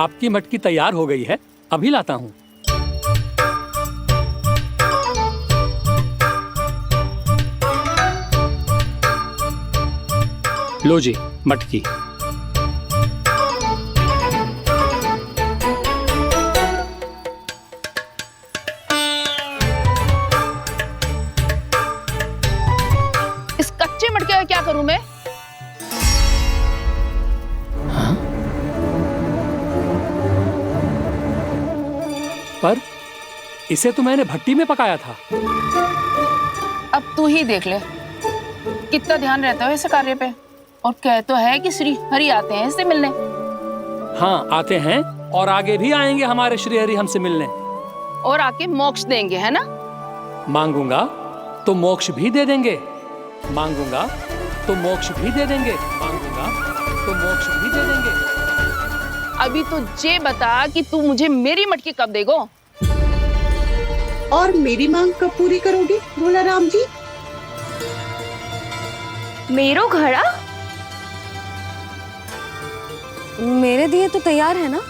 आपकी मटकी तैयार हो गई है, अभी लाता हूँ। लो जी मटकी। इस कच्चे मटके का क्या करूं मैं? पर इसे तो मैंने भट्टी में पकाया था। अब तू ही देख ले कितना ध्यान रहता है इस कार्य पे। और कह तो है कि श्री हरि आते हैं इससे मिलने। हाँ आते हैं और आगे भी आएंगे हमारे श्री हरि हमसे मिलने। और आके मोक्ष देंगे, है ना? मांगूंगा तो मोक्ष भी दे देंगे, मांगूंगा तो मोक्ष भी दे देंगे, मांगूंगा तो मोक्ष भी दे देंगे। अभी तो ये बता कि तू मुझे मेरी मटकी कब देगो? और मेरी मांग कब पूरी करोगी भोला राम जी? मेरो घड़ा मेरे दिए तो तैयार है ना,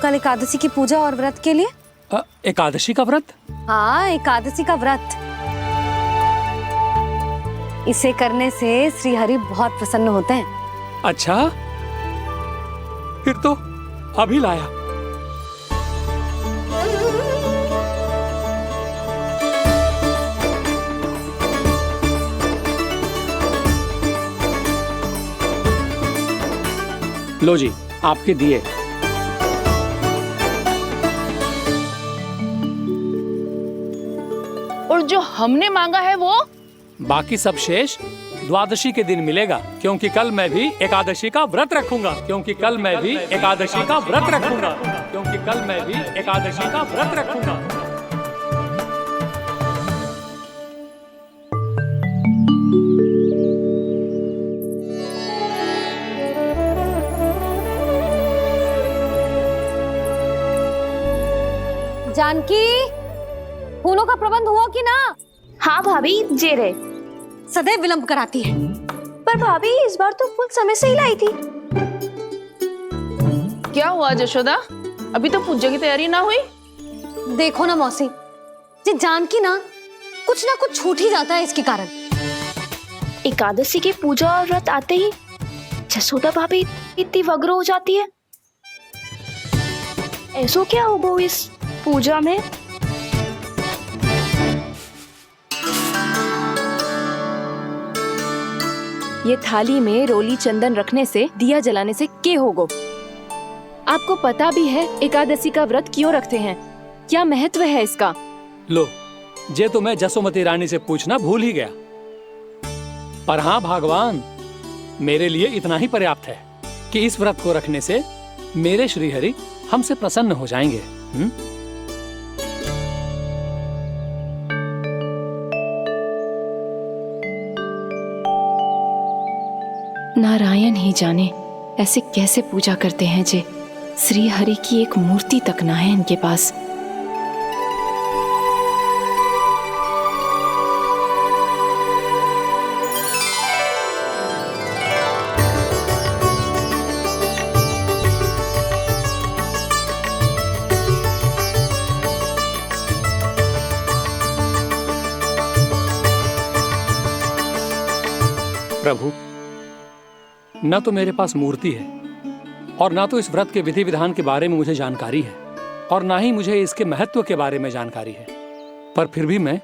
कल एकादशी की पूजा और व्रत के लिए। एकादशी का व्रत? हाँ, एकादशी का व्रत। इसे करने से श्री हरि बहुत प्रसन्न होते हैं। अच्छा, फिर तो अभी लाया। लो जी आपके दिए। और जो हमने मांगा है वो? बाकी सब शेष द्वादशी के दिन मिलेगा, क्योंकि कल मैं भी एकादशी का व्रत रखूंगा, क्योंकि कल मैं भी एकादशी का व्रत रखूंगा, क्योंकि कल मैं भी एकादशी का व्रत रखूंगा। जानकी, फूलों का प्रबंध हुआ कि ना? हाँ भाभी, जे रहे। सदैव विलंब कराती है। पर भाभी इस बार तो फूल समय से ही लाई थी। क्या हुआ जशोदा? अभी तो पूजा की तैयारी ना हुई? देखो ना मौसी, ये जानकी ना कुछ छूट ही जाता है इसके कारण। एकादशी की पूजा और व्रत आते ही जसोदा भाभी इतनी वग्र हो जाती है। ऐसो क्या होगा इस पूजा में? ये थाली में रोली चंदन रखने से, दिया जलाने से के होगो? आपको पता भी है एकादशी का व्रत क्यों रखते हैं? क्या महत्व है इसका? लो, जे तो मैं जसोमती रानी से पूछना भूल ही गया। पर हाँ भगवान, मेरे लिए इतना ही पर्याप्त है कि इस व्रत को रखने से मेरे श्रीहरि हमसे प्रसन्न हो जाएंगे। नारायण ही जाने ऐसे कैसे पूजा करते हैं जे श्री हरि की एक मूर्ति तक ना है इनके पास। प्रभु, न तो मेरे पास मूर्ति है और ना तो इस व्रत के विधि विधान के बारे में मुझे जानकारी है और ना ही मुझे इसके महत्व के बारे में जानकारी है, पर फिर भी मैं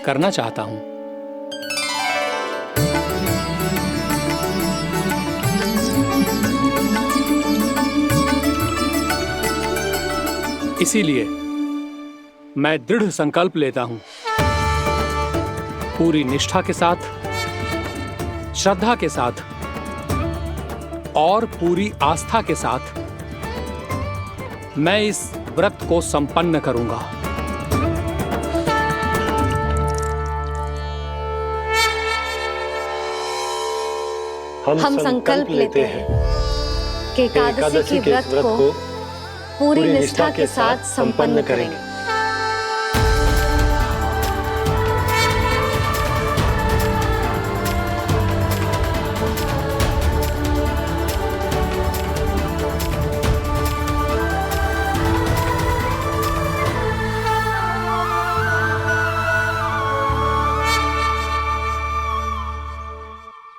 करना चाहता हूं। इसीलिए मैं दृढ़ संकल्प लेता हूं, पूरी निष्ठा के साथ, श्रद्धा के साथ और पूरी आस्था के साथ मैं इस व्रत को संपन्न करूंगा। हम संकल्प लेते हैं कि एकादशी के व्रत को पूरी निष्ठा के साथ संपन्न करेंगे।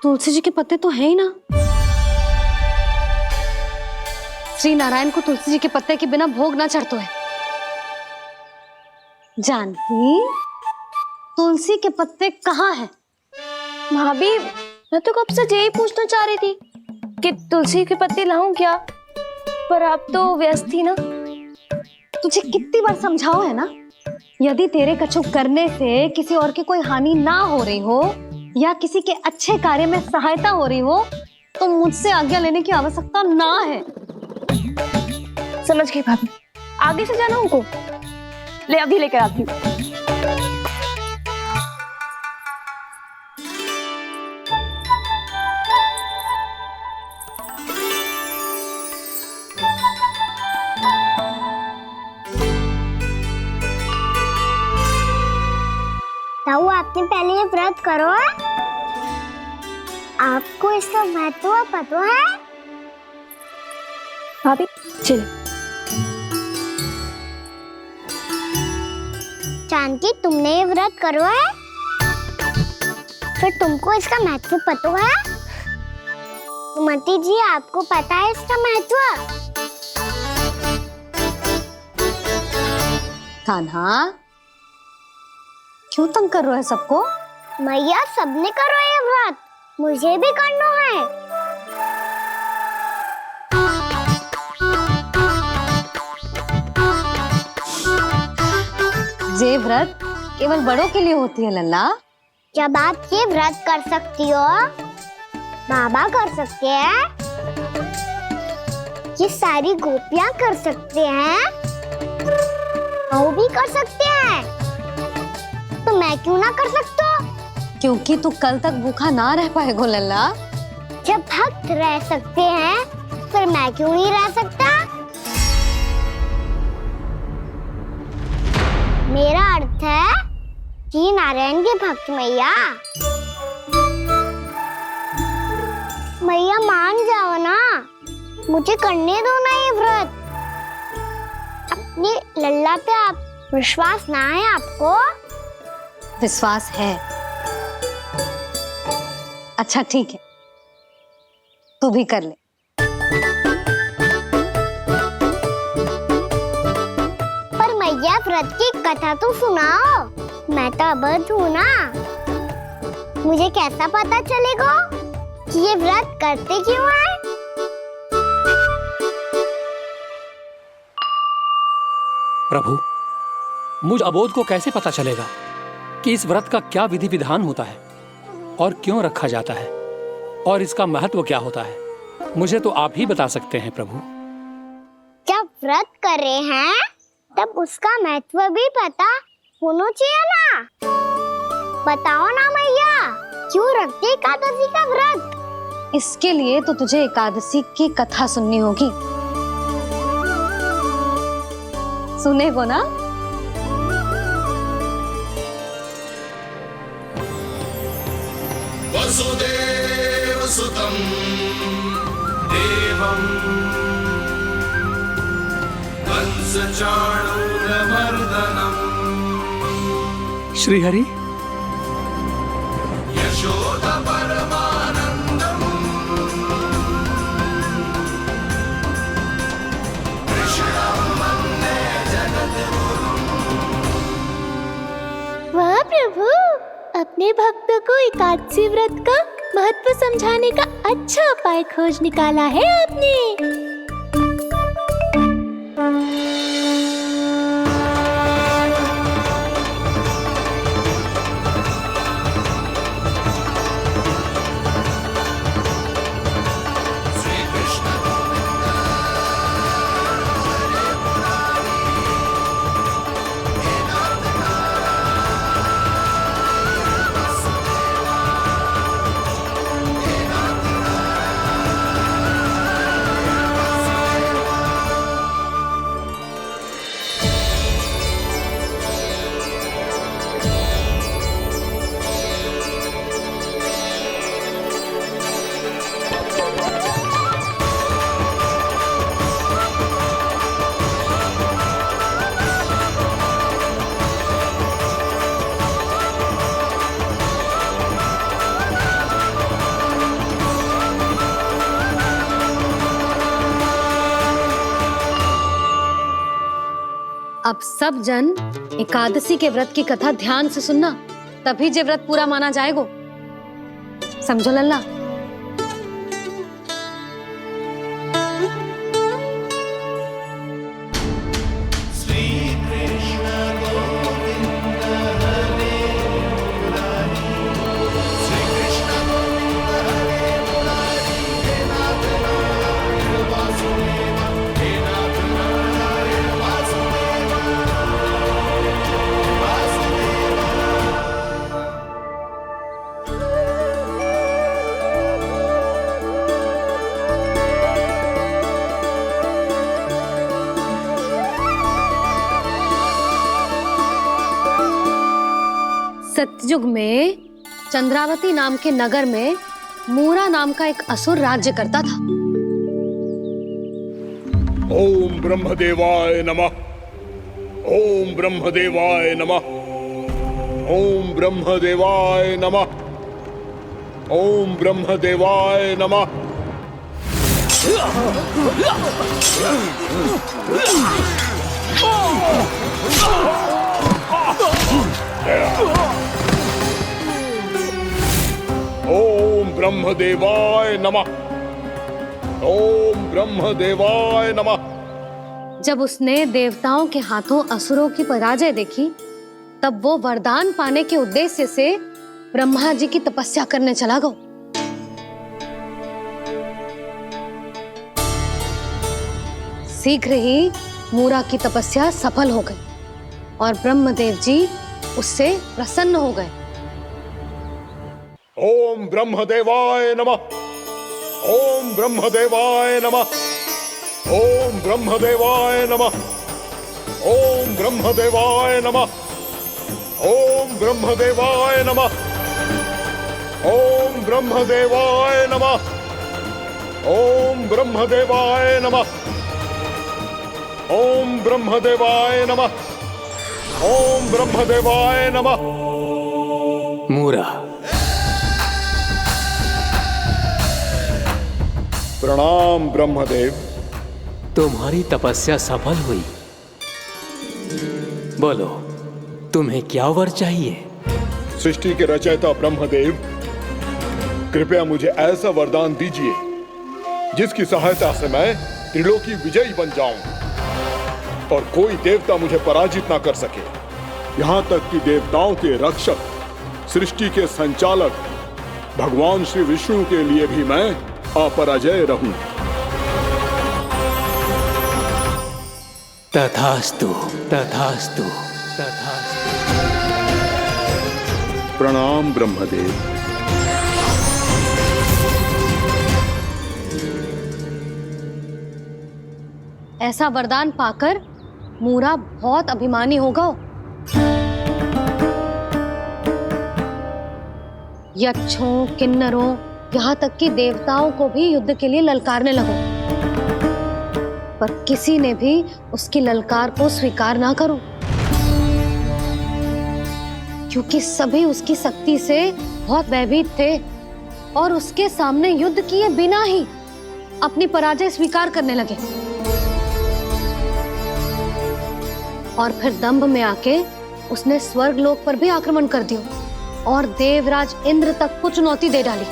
तुलसी जी के पत्ते तो हैं ही ना। श्री नारायण को तुलसी जी के पत्ते के बिना भोग ना चढ़तो है। जानकी, तुलसी के पत्ते कहाँ हैं? भाभी, मैं तो कब से यही पूछना चाह रही थी कि तुलसी के पत्ते लाऊं क्या, पर आप तो व्यस्त थी ना। तुझे कितनी बार समझाओ है ना, यदि तेरे कछु करने से किसी और की कोई हानि ना हो रही हो या किसी के अच्छे कार्य में सहायता हो रही हो तो मुझसे आज्ञा लेने की आवश्यकता ना है। समझ गई भाभी, आगे से जाना उनको। ले अभी लेकर आती हूँ। ताऊ, आपने पहले ये व्रत करो है? आपको इसका महत्व पता है? भाभी चल। जानकी, तुमने ये व्रत करो है? फिर तुमको इसका महत्व पता है? सुमति जी, आपको पता है इसका महत्व? कान्हा, क्यों तंग कर रहे हो सबको? मैया, सबने करो ये व्रत, मुझे भी करना है। ये व्रत केवल बड़ों के लिए होती है लल्ला। जब आप ये व्रत कर सकती हो, बाबा कर सकते हैं, ये सारी गोपियां कर सकते हैं, वो भी कर सकते हैं, तो मैं क्यों ना कर सकता? क्योंकि तू कल तक भूखा ना रह पाएगो लल्ला। जब भक्त रह सकते हैं, फिर मैं क्यों नहीं रह सकता? मेरा अर्थ है कि नारायण के भक्त मैया, मैया मान जाओ ना, मुझे करने दो ना ये व्रत। अपनी लल्ला पे आप विश्वास ना है आपको? विश्वास है। अच्छा ठीक है, तू भी कर ले। पर मैया व्रत की कथा तो सुनाओ, मैं तो अबध हूँ ना। मुझे कैसा पता चलेगा कि ये व्रत करते क्यों हैं? प्रभु, मुझ अबोध को कैसे पता चलेगा कि इस व्रत का क्या विधि विधान होता है और क्यों रखा जाता है और इसका महत्व क्या होता है? मुझे तो आप ही बता सकते हैं प्रभु। जब व्रत कर रहे हैं तब उसका महत्व भी पता होना चाहिए ना। बताओ ना मैया, क्यों रखते एकादशी का व्रत? इसके लिए तो तुझे एकादशी की कथा सुननी होगी। सुनेगो ना? वसुदेव सुतं देवं कंसचाणूरमर्दनम् श्रीहरि, यशोदा परमानंदम् कृष्णं वन्दे जगद्गुरुम्। वाह प्रभु, अपने भक्तों को एकादशी व्रत का महत्व समझाने का अच्छा उपाय खोज निकाला है आपने। अब सब जन एकादशी के व्रत की कथा ध्यान से सुनना, तभी जे व्रत पूरा माना जाएगा। समझो लल्ला? सतयुग में चंद्रावती नाम के नगर में मूरा नाम का एक असुर राज्य करता था। ओम ब्रह्मदेवाय नमः। ओम ब्रह्मदेवाय नमः। ओम ब्रह्मदेवाय नमः। ओम ब्रह्मदेवाय नमः। ओम ब्रह्मदेवाय नमः। ओम ब्रह्मदेवाय नमः। जब उसने देवताओं के हाथों असुरों की पराजय देखी, तब वो वरदान पाने के उद्देश्य से ब्रह्मा जी की तपस्या करने चला गया। शीघ्र ही मूरा की तपस्या सफल हो गई और ब्रह्मदेव जी उससे प्रसन्न हो गए। ओम ब्रह्मदेवाय नमः। ओम ब्रह्मदेवाय नमः। ओम ब्रह्मदेवाय नमः। ओम ब्रह्मदेवाय नमः। ओम ब्रह्मदेवाय नमः। ओम ब्रह्मदेवाय नमः। ओम ब्रह्मदेवाय नमः। ओम ब्रह्मदेवाय नमः। ओम ब्रह्मदेवाय नमः। मूरा, प्रणाम ब्रह्मदेव। तुम्हारी तपस्या सफल हुई। बोलो, तुम्हें क्या वर चाहिए? सृष्टि के रचयिता ब्रह्मदेव, कृपया मुझे ऐसा वरदान दीजिए जिसकी सहायता से मैं त्रिलोकी विजयी बन जाऊं और कोई देवता मुझे पराजित ना कर सके। यहां तक कि देवताओं के रक्षक, सृष्टि के संचालक भगवान श्री विष्णु के लिए भी मैं अपराजय रहूं। तथास्तु, तथास्तु, तथास्तु। प्रणाम ब्रह्मदेव। ऐसा वरदान पाकर मूरा बहुत अभिमानी होगा। यक्षों, किन्नरों, यहाँ तक कि देवताओं को भी युद्ध के लिए ललकारने लगो, पर किसी ने भी उसकी ललकार को स्वीकार ना करो, क्योंकि सभी उसकी शक्ति से बहुत भयभीत थे और उसके सामने युद्ध किए बिना ही अपनी पराजय स्वीकार करने लगे। और फिर दंभ में आके उसने स्वर्ग लोक पर भी आक्रमण कर दिया और देवराज इंद्र तक को चुनौती दे डाली।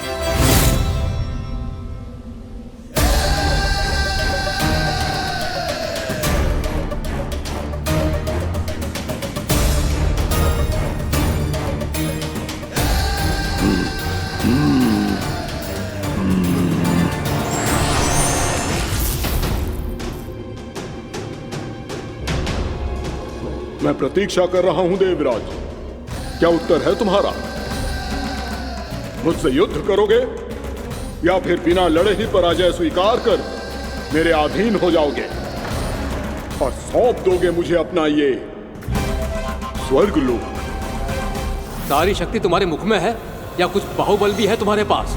मैं प्रतीक्षा कर रहा हूं देवराज, क्या उत्तर है तुम्हारा? मुझसे युद्ध करोगे या फिर बिना लड़े ही पराजय स्वीकार कर मेरे अधीन हो जाओगे और सौंप दोगे मुझे अपना ये स्वर्ग लोक? सारी शक्ति तुम्हारे मुख में है या कुछ बाहुबल भी है तुम्हारे पास?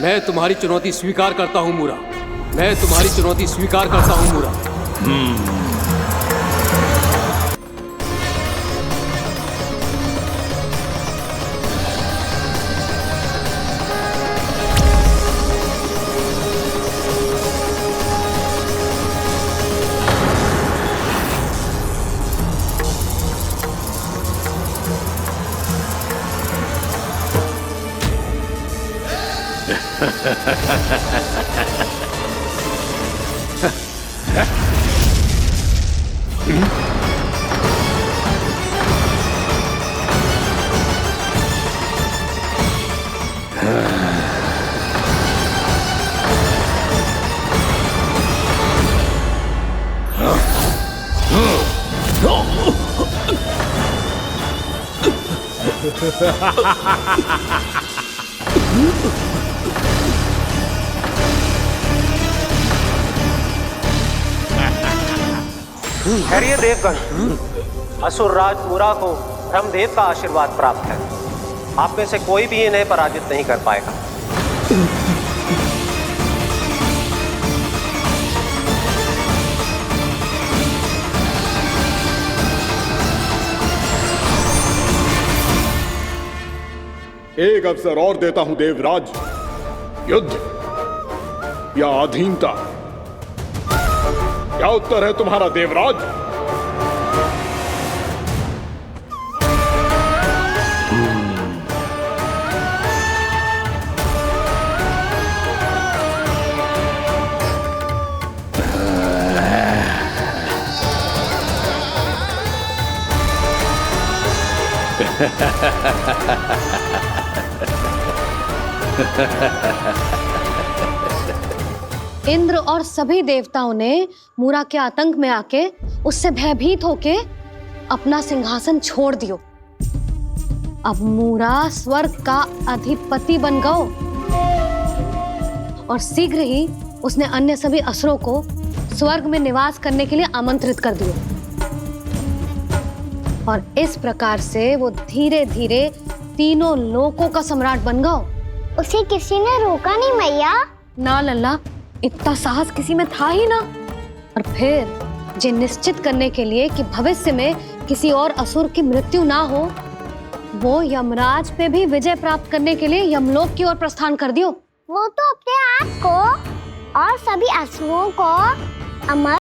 मैं तुम्हारी चुनौती स्वीकार करता हूं मूरा, मैं तुम्हारी चुनौती स्वीकार करता हूं मूरा। खैरिए देवगण, असुर राज मूरा को ब्रह्मदेव का आशीर्वाद प्राप्त है। आप में से कोई भी इन्हें पराजित नहीं कर पाएगा। एक अवसर और देता हूं देवराज, युद्ध या अधीनता, क्या उत्तर है तुम्हारा देवराज? इंद्र और सभी देवताओं ने मूरा के आतंक में आके उससे भयभीत होके अपना सिंहासन छोड़ दियो। अब मूरा स्वर्ग का अधिपति बन गयो और शीघ्र ही उसने अन्य सभी असुरों को स्वर्ग में निवास करने के लिए आमंत्रित कर दिया। और इस प्रकार से वो धीरे धीरे तीनों लोकों का सम्राट बन गया। उसे किसी ने रोका नहीं मैया? ना लल्ला, इतना साहस किसी में था ही ना। और फिर जे निश्चित करने के लिए कि भविष्य में किसी और असुर की मृत्यु ना हो, वो यमराज पे भी विजय प्राप्त करने के लिए यमलोक की ओर प्रस्थान कर दियो। वो तो अपने आप को और सभी असुरों को अमर